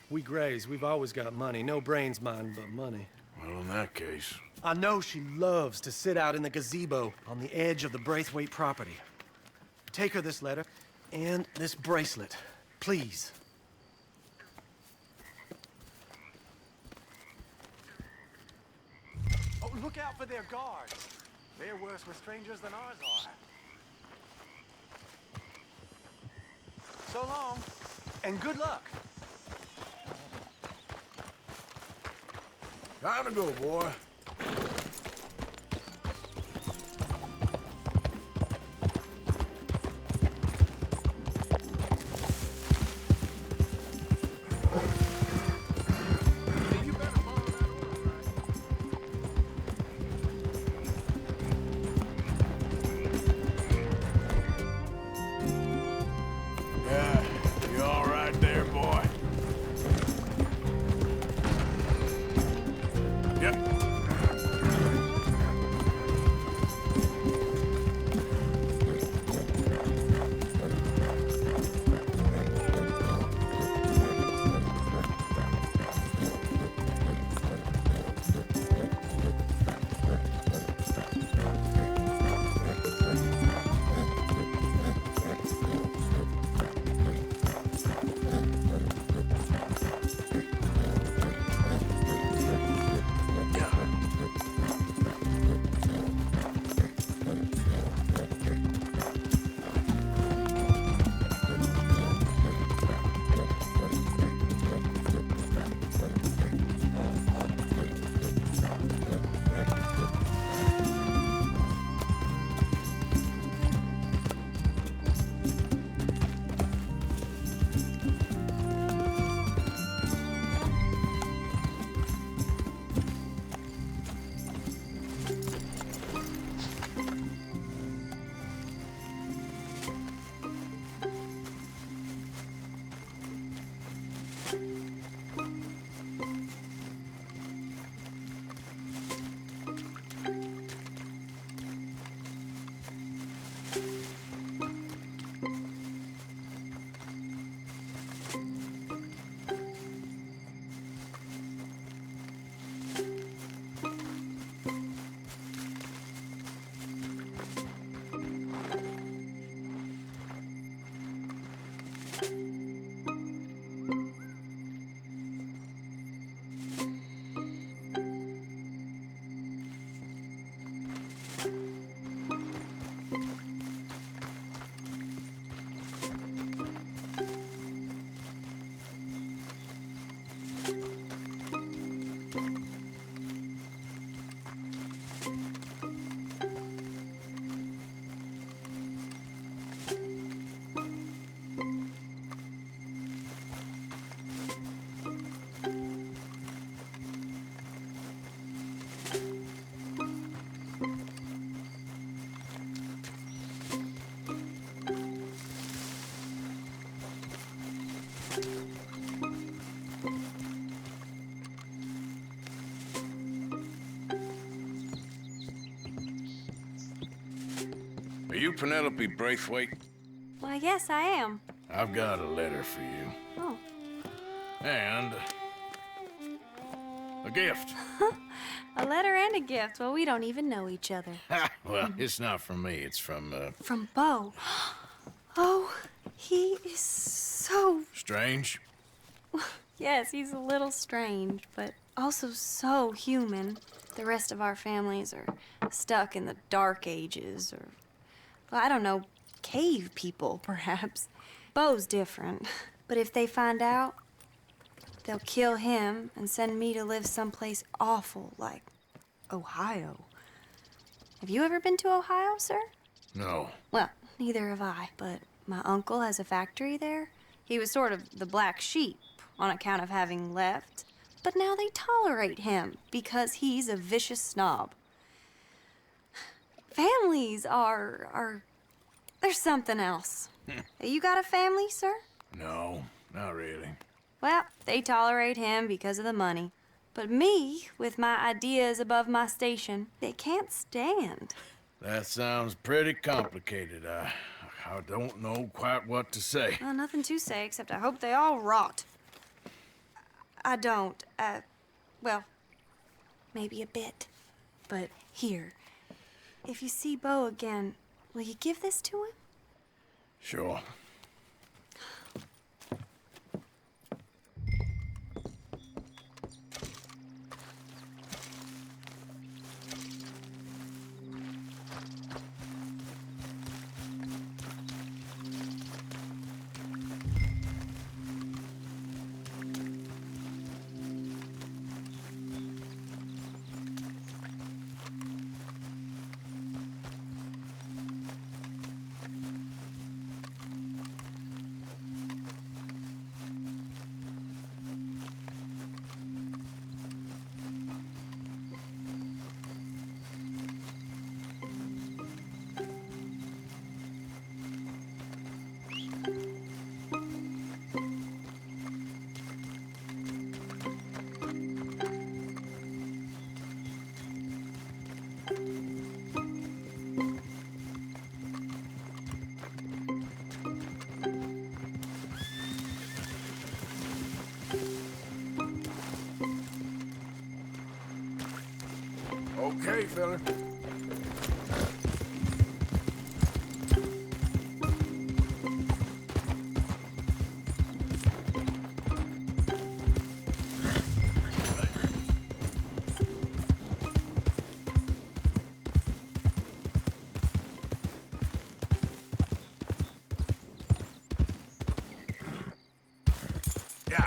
We Grays, we've always got money. No brains, mind, but money. Well, in that case... I know she loves to sit out in the gazebo on the edge of the Braithwaite property. Take her this letter and this bracelet, please. Oh, look out for their guards. They're worse with strangers than ours are. So long, and good luck. Time to go, boy. Yep. Are you Penelope Braithwaite? Why, yes, I am. I've got a letter for you. Oh. And a gift. A letter and a gift. Well, we don't even know each other. Well, it's not from me. It's from, From Bo. Oh, he is so... Strange? Yes, he's a little strange, but also so human. The rest of our families are stuck in the Dark Ages, or, well, I don't know, cave people, perhaps. Bo's different. But if they find out, they'll kill him and send me to live someplace awful like Ohio. Have you ever been to Ohio, sir? No. Well, neither have I, but my uncle has a factory there. He was sort of the black sheep on account of having left, but now they tolerate him because he's a vicious snob. Families are there's something else. You got a family, sir? No, not really. Well, they tolerate him because of the money. But me, with my ideas above my station, they can't stand. That sounds pretty complicated. I don't know quite what to say. Well, nothing to say, except I hope they all rot. I don't. Well, maybe a bit. But here, if you see Bo again, will you give this to him? Sure. Okay, fella. Yeah.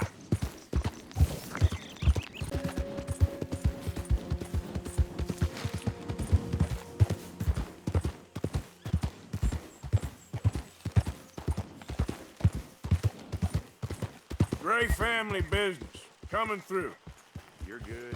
Gray family business. Coming through. You're good.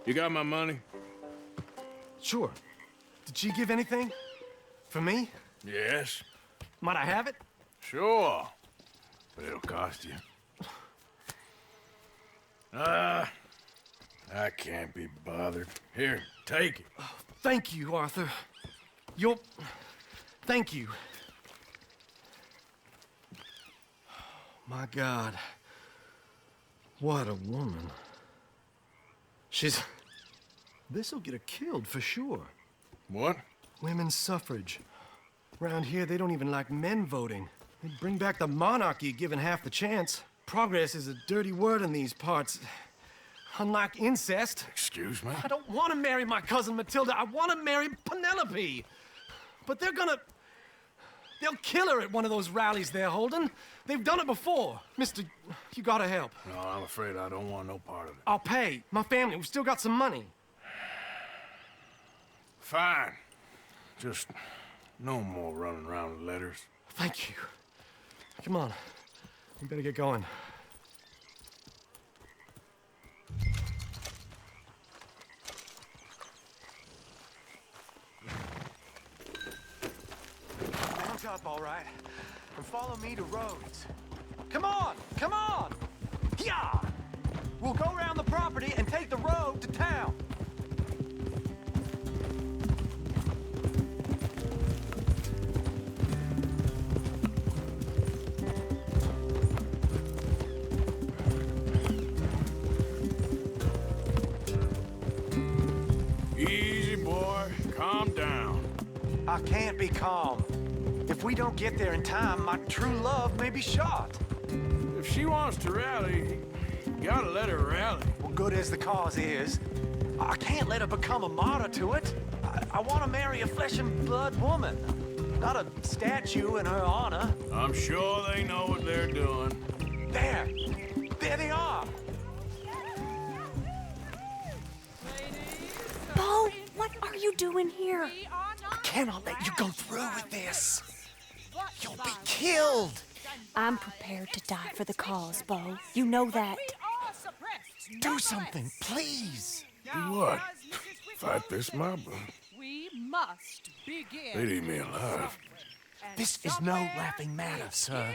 You got my money? Sure. Did she give anything? For me? Yes. Might I have it? Sure. But it'll cost you. I can't be bothered. Here, take it. Oh, thank you, Arthur. You'll... Thank you. My God. What a woman. She's... This'll get her killed for sure. What? Women's suffrage. Around here, they don't even like men voting. They'd bring back the monarchy given half the chance. Progress is a dirty word in these parts. Unlike incest. Excuse me? I don't want to marry my cousin Matilda. I want to marry Penelope. But they're gonna... They'll kill her at one of those rallies they're holding. They've done it before. Mister, you gotta help. No, I'm afraid I don't want no part of it. I'll pay. My family, we've still got some money. Fine. Just no more running around with letters. Thank you. Come on. We better get going. Mount up, all right, and follow me to Rhodes. Come on! Come on! Yeah! We'll go around the property and take the road to town. Easy, boy. Calm down. I can't be calm. If we don't get there in time, my true love may be shot. If she wants to rally, you gotta let her rally. Well, good as the cause is, I can't let her become a martyr to it. I want to marry a flesh and blood woman, not a statue in her honor. I'm sure they know what they're doing. There! There they are! Bo, what are you doing here? I cannot let you go through with this. You'll be killed. I'm prepared to die for the cause, Bo. You know that. Do something, please. Do what? Fight this mob? We must begin. They'd eat me alive. This is no laughing matter, sir.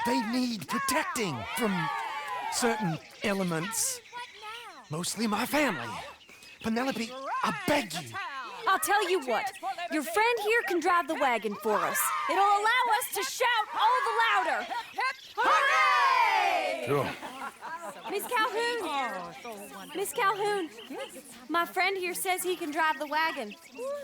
They need protecting from certain elements. Mostly my family. Penelope, I beg you. I'll tell you what. Your friend here can drive the wagon for us. It'll allow us to shout all the louder. Hooray! Sure. Miss Calhoun! Miss Calhoun! My friend here says he can drive the wagon.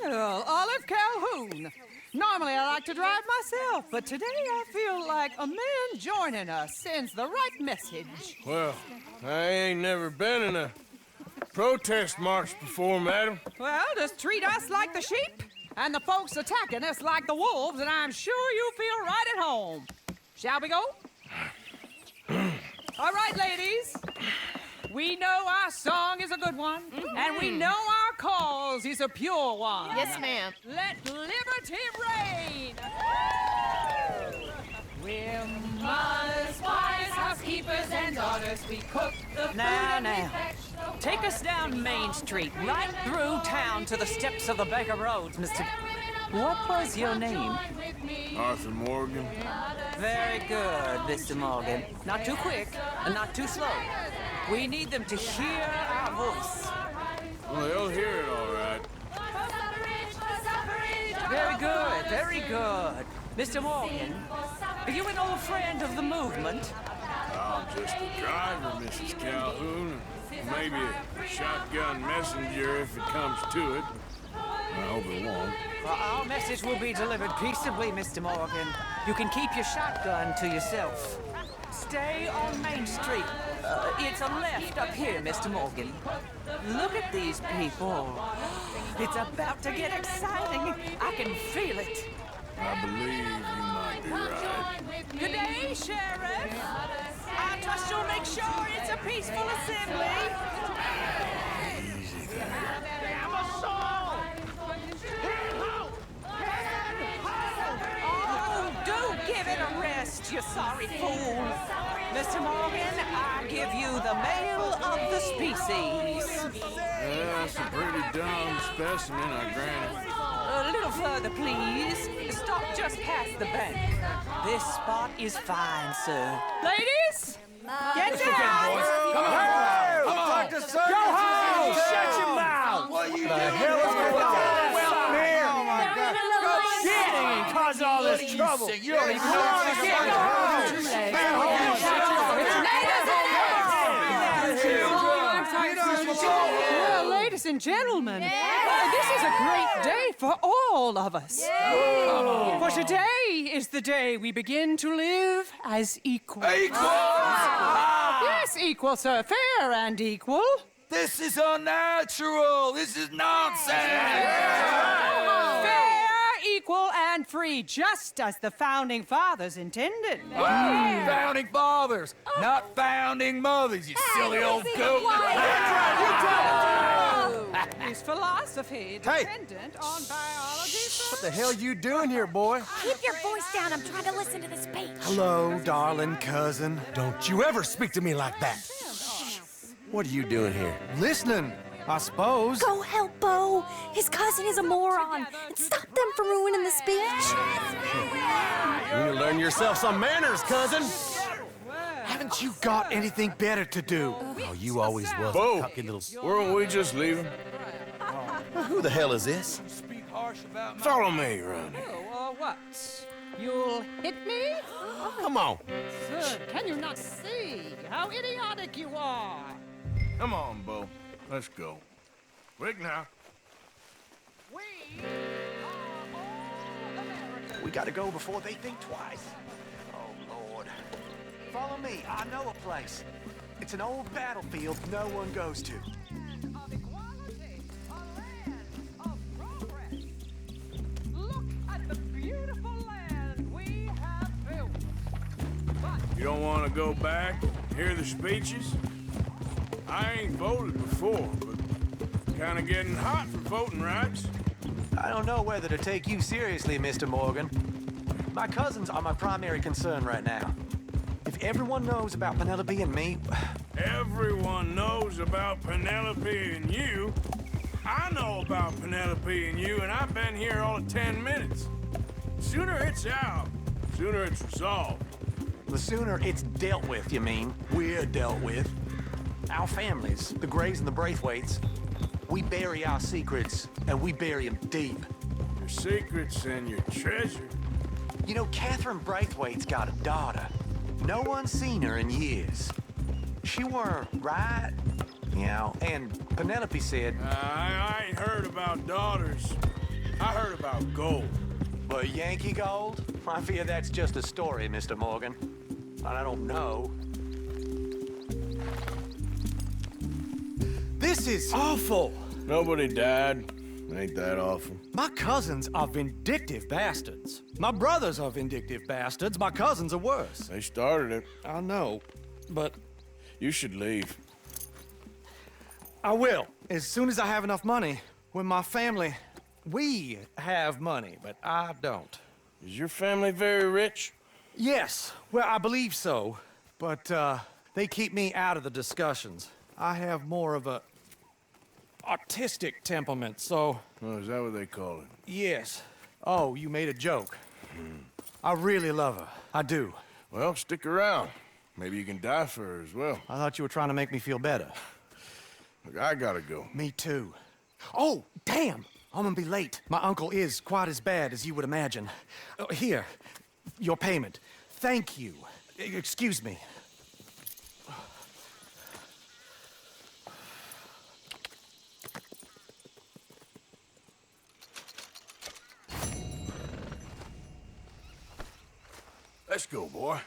Well, Olive Calhoun. Normally I like to drive myself, but today I feel like a man joining us sends the right message. Well, I ain't never been in a protest march before, madam. Well, just treat us like the sheep, and the folks attacking us like the wolves, and I'm sure you feel right at home. Shall we go? All right, ladies. We know our song is a good one, and we know our cause is a pure one. Yes, ma'am. Let liberty reign! We're mothers, wives, housekeepers, and daughters. We cook the food and we fetch the Take us down Main Street, right through town to the steps of the Baker Roads, Mr. What was your name? Arthur Morgan. Very good, Mr. Morgan. Not too quick and not too slow. We need them to hear our voice. Well, they'll hear it all right. Very good, very good. Mr. Morgan, are you an old friend of the movement? I'm just a driver, Mrs. Calhoun. Maybe a shotgun messenger if it comes to it. I hope it won't. Well, our message will be delivered peaceably, Mr. Morgan. You can keep your shotgun to yourself. Stay on Main Street. It's a left up here, Mr. Morgan. Look at these people. It's about to get exciting. I can feel it. I believe you might be right. Good day, Sheriff. I trust you'll make sure it's a peaceful assembly. Easy there. Damn us all! Oh, do give it a rest, you sorry fool. Mr. Morgan, I give you the male of the species. Yeah, that's a pretty dumb specimen, I grant it. A little further, please. Stop just past the bank. This spot is fine, sir. Ladies, get down! Come on! Come on! Go home! Shut your mouth! What the hell is going on? Welcome here! Oh my God! Go shit! And cause all this trouble. You don't even know what to get. Go Well, ladies and gentlemen, this is a great day for all of us. For today is the day we begin to live as equals. Yes, equal, sir. Fair and equal. This is unnatural. This is nonsense. Fair, equal, and free, just as the Founding Fathers intended. Founding fathers, not founding mothers, you silly old goat. Is philosophy dependent on biology? What the hell you doing here, boy? Keep your voice down. I'm trying to listen to the speech. Hello, darling cousin. Don't you ever speak to me like that. What are you doing here? Listening, I suppose. Go help Bo. His cousin is a moron. And stop them from ruining the speech. You need to learn yourself some manners, cousin. Haven't you got anything better to do? Oh, you always was Bo, a cocky little... weren't we just leaving? Who the hell is this? Follow me, Ronnie. What? You'll hit me? Come on. Sir, can you not see how idiotic you are? Come on, Bo. Let's go. Quick now. We gotta go before they think twice. Oh, Lord. Follow me. I know a place. It's an old battlefield no one goes to. You don't want to go back, hear the speeches? I ain't voted before, but kind of getting hot for voting rights. I don't know whether to take you seriously, Mr. Morgan. My cousins are my primary concern right now. If everyone knows about Penelope and me... Everyone knows about Penelope and you. I know about Penelope and you, and I've been here all of 10 minutes. Sooner it's out, sooner it's resolved. The sooner it's dealt with, you mean? We're dealt with. Our families, the Grays and the Braithwaites, we bury our secrets, and we bury them deep. Your secrets and your treasure. You know, Catherine Braithwaite's got a daughter. No one's seen her in years. She were right, you know, and Penelope said... I ain't heard about daughters. I heard about gold. But Yankee gold? I fear that's just a story, Mr. Morgan. And I don't know. This is awful. Nobody died. Ain't that awful? My cousins are vindictive bastards. My brothers are vindictive bastards. My cousins are worse. They started it. I know, but... You should leave. I will, as soon as I have enough money. When my family... We have money, but I don't. Is your family very rich? Yes, well, I believe so. But, they keep me out of the discussions. I have more of a... artistic temperament, so... Oh, is that what they call it? Yes. Oh, you made a joke. I really love her. I do. Well, stick around. Maybe you can die for her as well. I thought you were trying to make me feel better. Look, I gotta go. Me too. Oh, damn! I'm gonna be late. My uncle is quite as bad as you would imagine. Here, your payment. Thank you. Excuse me. Let's go, boy.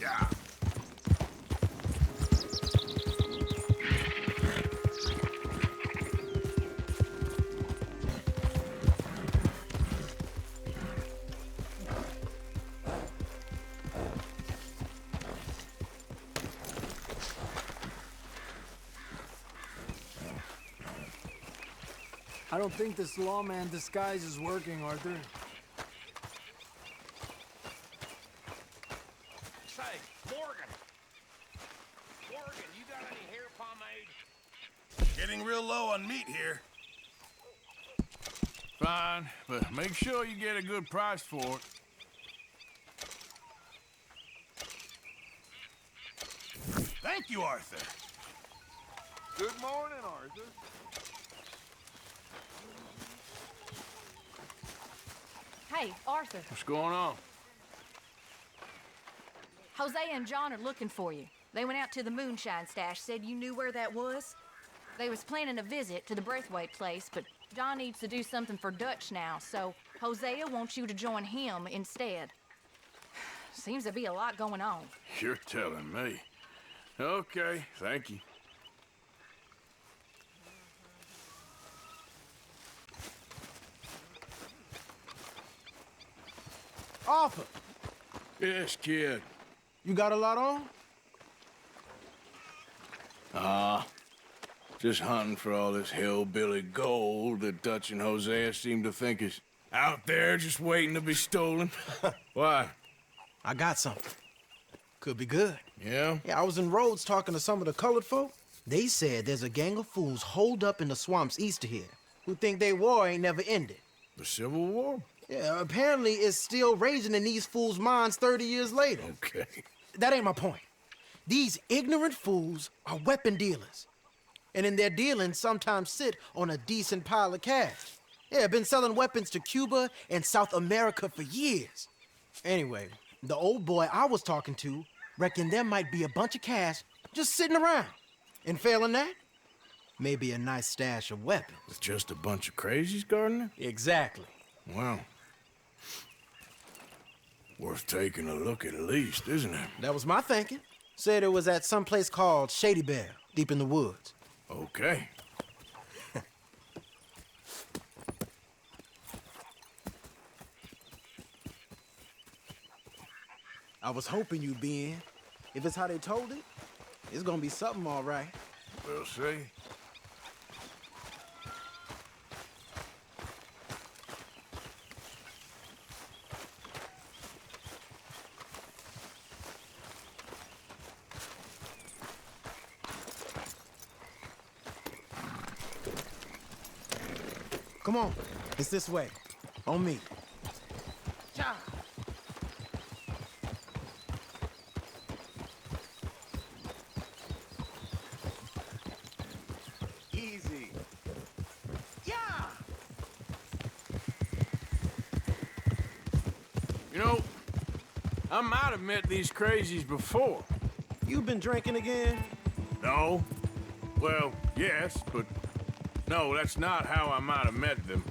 Yeah. I don't think this lawman disguise is working, Arthur. Say, Morgan! Morgan, you got any hair pomade? Getting real low on meat here. Fine, but make sure you get a good price for it. Thank you, Arthur. Good morning, Arthur. Hey, Arthur. What's going on? Jose and John are looking for you. They went out to the moonshine stash, said you knew where that was. They was planning a visit to the Braithwaite place, but John needs to do something for Dutch now, so Hosea wants you to join him instead. Seems to be a lot going on. You're telling me. Okay, thank you. Arthur, Yes, kid. you got a lot on? Just hunting for all this hillbilly gold that Dutch and Hosea seem to think is out there just waiting to be stolen. Why? I got something. Could be good. Yeah? Yeah, I was in Rhodes talking to some of the colored folk. They said there's a gang of fools holed up in the swamps east of here who think their war ain't never ended. The Civil War? Yeah, apparently it's still raging in these fools' minds 30 years later. Okay. That ain't my point. These ignorant fools are weapon dealers. And in their dealings, sometimes sit on a decent pile of cash. Yeah, been selling weapons to Cuba and South America for years. Anyway, the old boy I was talking to reckoned there might be a bunch of cash just sitting around. And failing that, maybe a nice stash of weapons. With just a bunch of crazies guarding it? Exactly. Wow. Worth taking a look at least, isn't it? That was my thinking. Said it was at some place called Shady Bear, deep in the woods. Okay. I was hoping you'd be in. If it's how they told it, it's gonna be something all right. We'll see. Come on, it's this way. On me. Cha! Easy. Yeah! You know, I might have met these crazies before. You been drinking again? No. Well, yes, but no, that's not how I might have met them.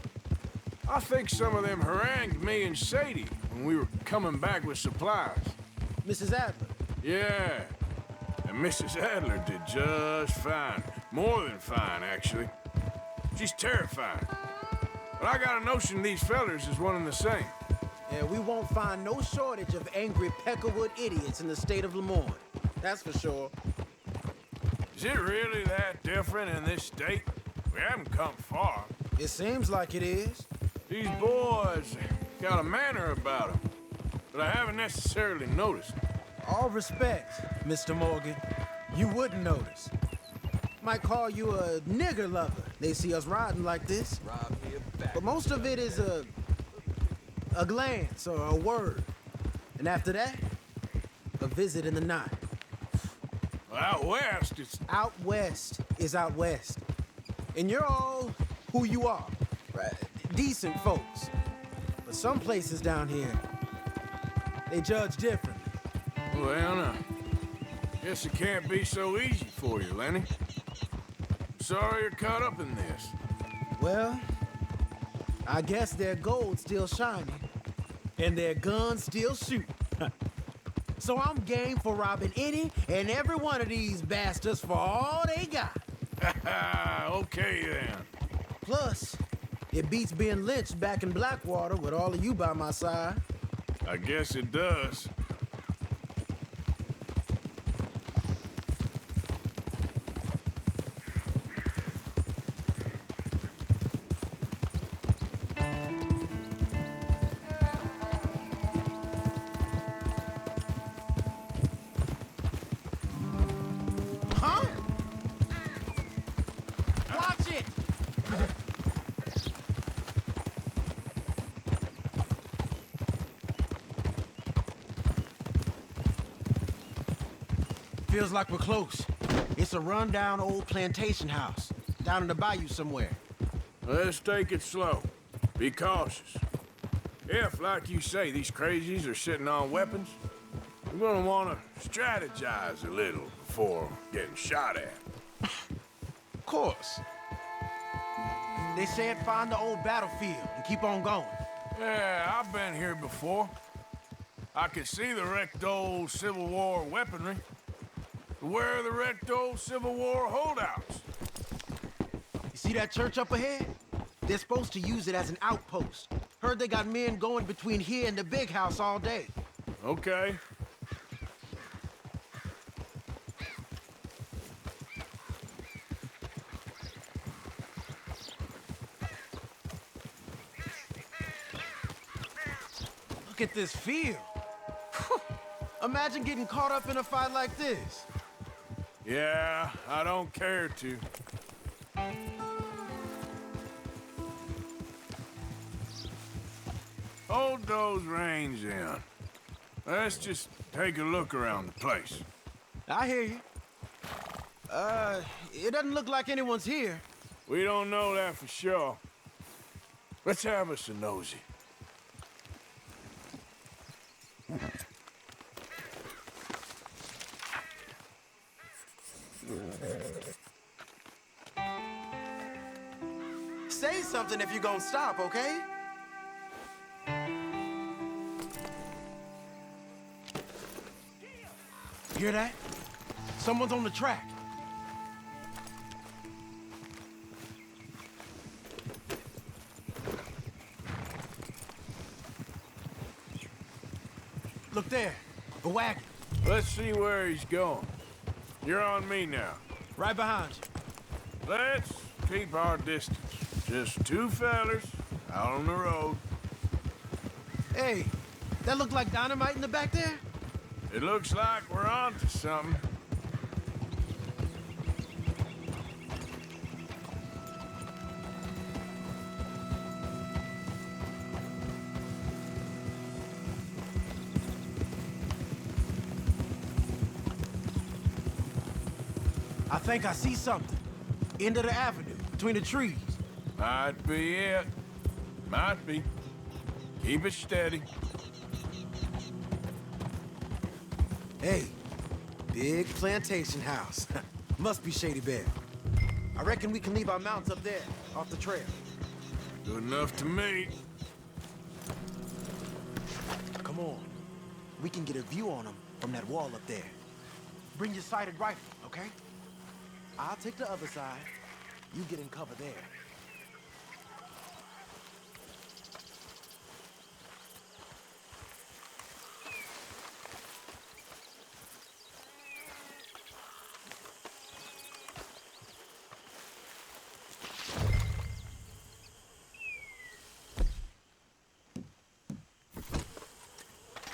I think some of them harangued me and Sadie when we were coming back with supplies. Mrs. Adler? Yeah. And Mrs. Adler did just fine. More than fine, actually. She's terrifying. But I got a notion these fellers is one and the same. Yeah, we won't find no shortage of angry Peckerwood idiots in the state of Lemoyne. That's for sure. Is it really that different in this state? We haven't come far. It seems like it is. These boys got a manner about them, but I haven't necessarily noticed. All respect, Mr. Morgan. You wouldn't notice. Might call you a nigger lover. They see us riding like this. But most of it is a glance or a word. And after that, a visit in the night. Well, out west, it's... Out west is out west. And you're all who you are. Right? Decent folks. But some places down here, they judge differently. Well, no. Guess it can't be so easy for you, Lenny. Sorry you're caught up in this. Well, I guess their gold's still shining, and their guns still shoot. So I'm game for robbing any and every one of these bastards for all they got. Okay, then. Plus, it beats being lynched back in Blackwater with all of you by my side. I guess it does. Feels like we're close. It's a rundown old plantation house, down in the bayou somewhere. Let's take it slow. Be cautious. If, like you say, these crazies are sitting on weapons, we're gonna want to strategize a little before getting shot at. Of course. They said find the old battlefield and keep on going. Yeah, I've been here before. I can see the wrecked old Civil War weaponry. Where are the wrecked old Civil War holdouts? You see that church up ahead? They're supposed to use it as an outpost. Heard they got men going between here and the big house all day. Okay. Look at this field. Imagine getting caught up in a fight like this. Yeah, I don't care to. Hold those reins in. Let's just take a look around the place. I hear you. It doesn't look like anyone's here. We don't know that for sure. Let's have us a nosy. Say something if you're gonna stop, okay? Hear that? Someone's on the track. Look there, a wagon. Let's see where he's going. You're on me now. Right behind you. Let's keep our distance. Just two fellers out on the road. Hey, that look like dynamite in the back there? It looks like we're on to something. I think I see something. End of the avenue, between the trees. Might be it. Might be. Keep it steady. Hey, big plantation house. Must be Shady Belle. I reckon we can leave our mounts up there, off the trail. Good enough to me. Come on. We can get a view on them from that wall up there. Bring your sighted rifle, okay? I'll take the other side. You get in cover there.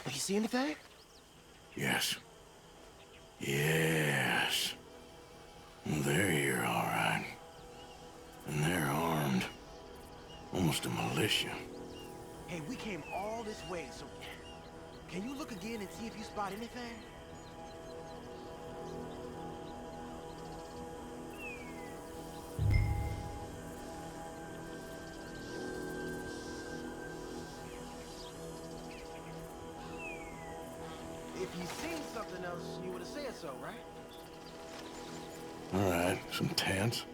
You see anything? Yes. Yes. They're here, all right. And they're armed. Almost a militia. Hey, we came all this way, so can you look again and see if you spot anything? If you seen something else, you would have said so, right? All right, some tents.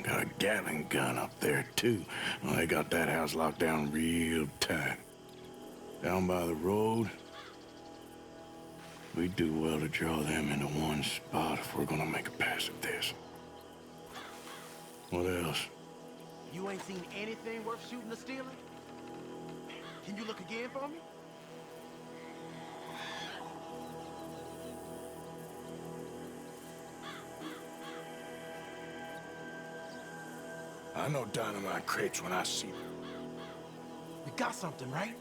Got a Gatling gun up there, too. Well, they got that house locked down real tight. Down by the road, we do well to draw them into one spot if we're gonna make a pass at this. What else? You ain't seen anything worth shooting or stealing? Can you look again for me? I know dynamite crates when I see them. We got something, right?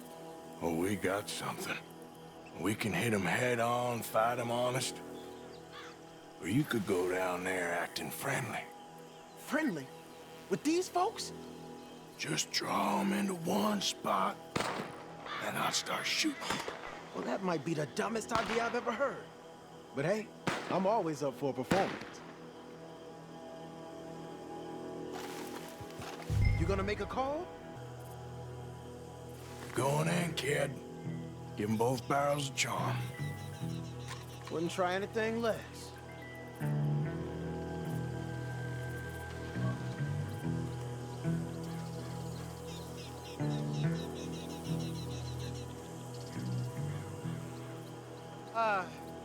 Oh, we got something. We can hit them head on, fight them honest. Or you could go down there acting friendly. Friendly? With these folks? Just draw them into one spot, and I'll start shooting. Well, that might be the dumbest idea I've ever heard. But hey, I'm always up for a performance. You gonna make a call? Go on in, kid. Give them both barrels a charm. Wouldn't try anything less.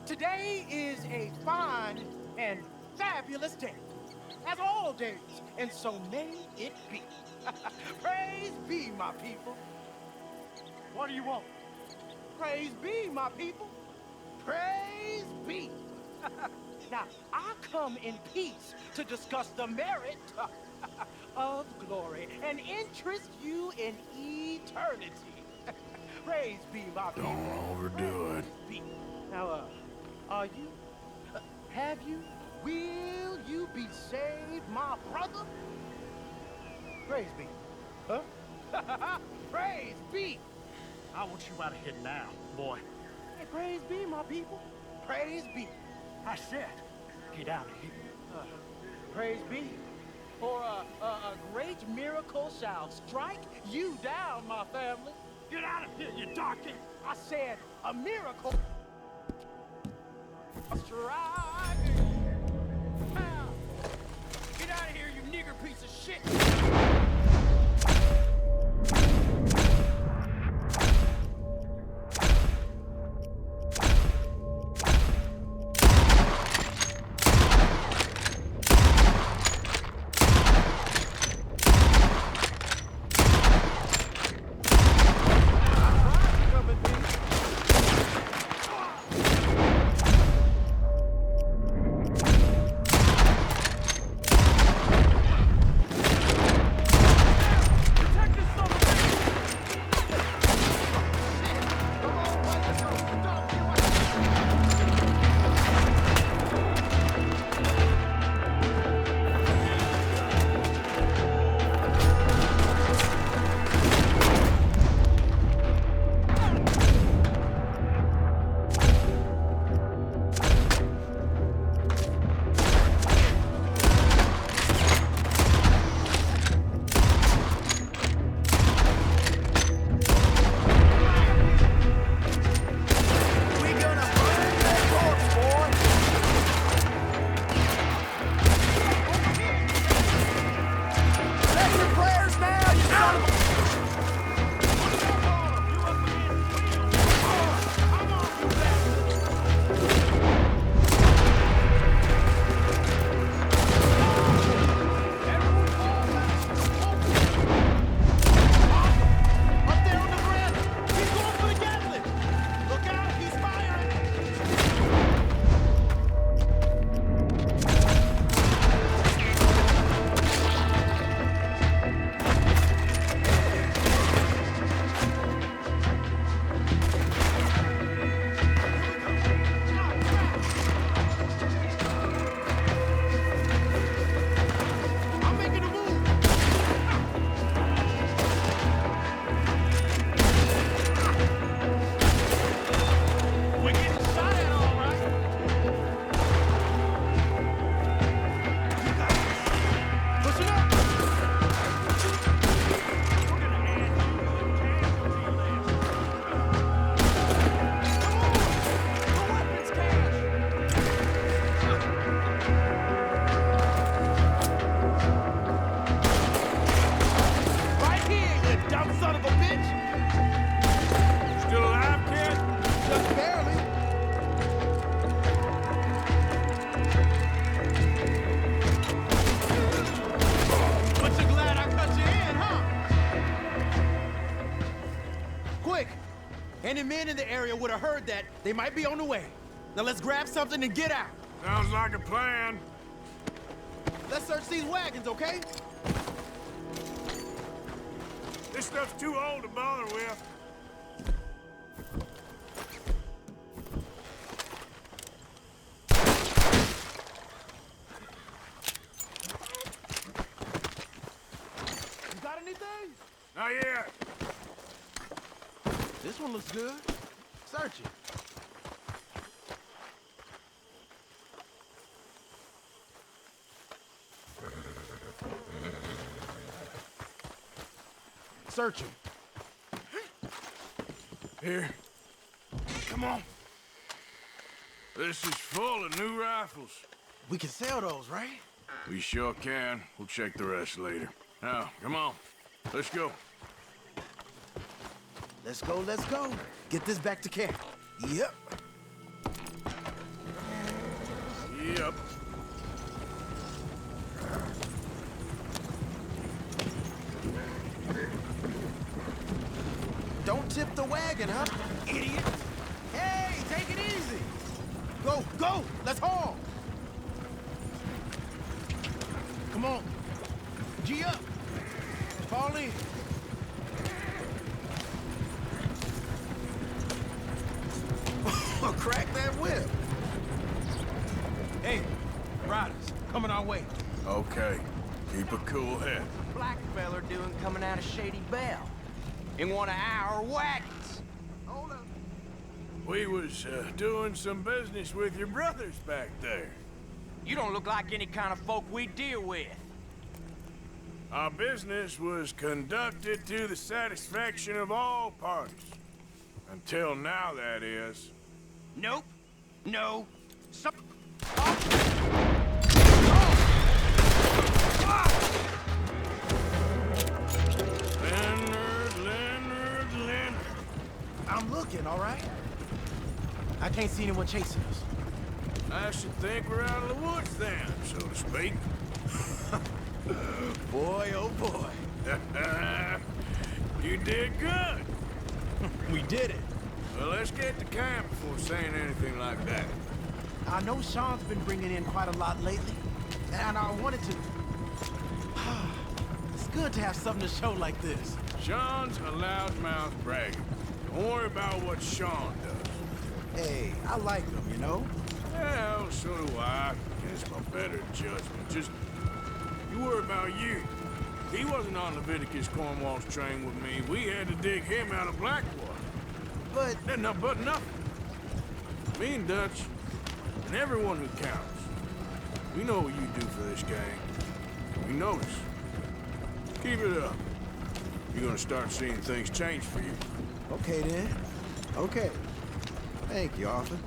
Today is a fine and fabulous day, as all days, and so may it be. Praise be, my people. What do you want? Praise be, my people. Praise be. Now, I come in peace to discuss the merit of glory and interest you in eternity. Praise be, my people. Don't overdo it. Be. Now, are you? Have you? Will you be saved, my brother? Praise be. Huh? Praise be. I want you out of here now, boy. Hey, praise be, my people. Praise be. I said, get out of here. Praise be. For a great miracle shall strike you down, my family. Get out of here, you darky. I said, a miracle. Strike. Now, get out of here, you nigger piece of shit. Any men in the area would have heard that. They might be on the way. Now let's grab something and get out. Sounds like a plan. Let's search these wagons, okay? This stuff's too old to bother with. You got anything? Not yet. This one looks good. Search it. Search him. Here. Come on. This is full of new rifles. We can sell those, right? We sure can. We'll check the rest later. Now, come on. Let's go. Let's go, let's go. Get this back to camp. Yep. Yep. Don't tip the wagon, huh? Idiot. Hey, take it easy. Go, go. Let's haul. Come on. G up. Fall in. Crack that whip. Hey, riders, coming our way. Okay. Keep a cool head. Black feller doing coming out of Shady Bell? In one of our wagons. Hold up. We was doing some business with your brothers back there. You don't look like any kind of folk we deal with. Our business was conducted to the satisfaction of all parties. Until now, that is. Nope. No. Leonard. I'm looking, all right? I can't see anyone chasing us. I should think we're out of the woods then, so to speak. Boy, oh boy. You did good. We did it. Well, let's get to camp before saying anything like that. I know Sean's been bringing in quite a lot lately, and I wanted to... It's good to have something to show like this. Sean's a loudmouth bragger. Don't worry about what Sean does. Hey, I like him, you know? Well, so do I. Guess my better judgment. Just, you worry about you. He wasn't on Leviticus Cornwall's train with me. We had to dig him out of Blackwater. But nothing. Me and Dutch, and everyone who counts, we know what you do for this gang. We notice. Keep it up. You're gonna start seeing things change for you. Okay, then. Okay. Thank you, Arthur.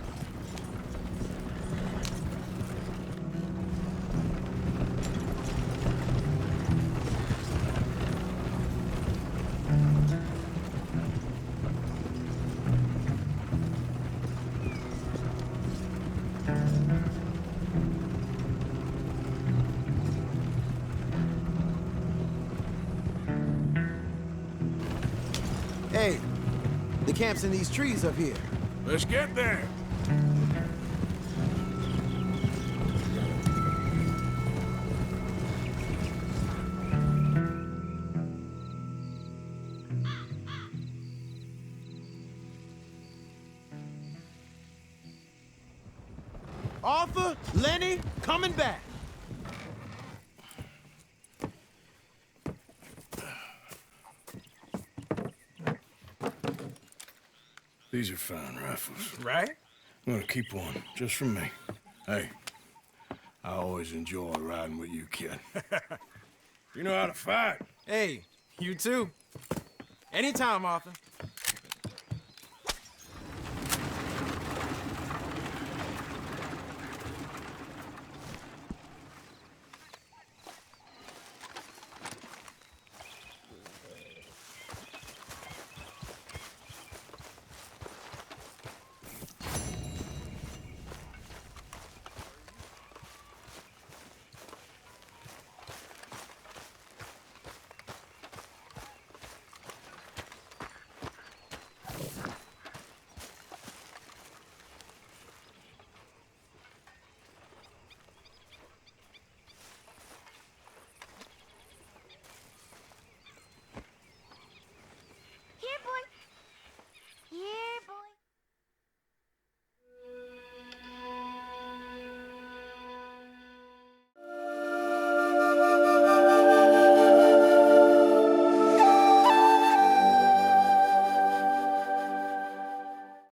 Hey, the camp's in these trees up here. Let's get there. Arthur, Lenny, coming back. These are fine rifles. Right? I'm gonna keep one, just for me. Hey, I always enjoy riding with you, kid. You know how to fight. Hey, you too. Anytime, Arthur.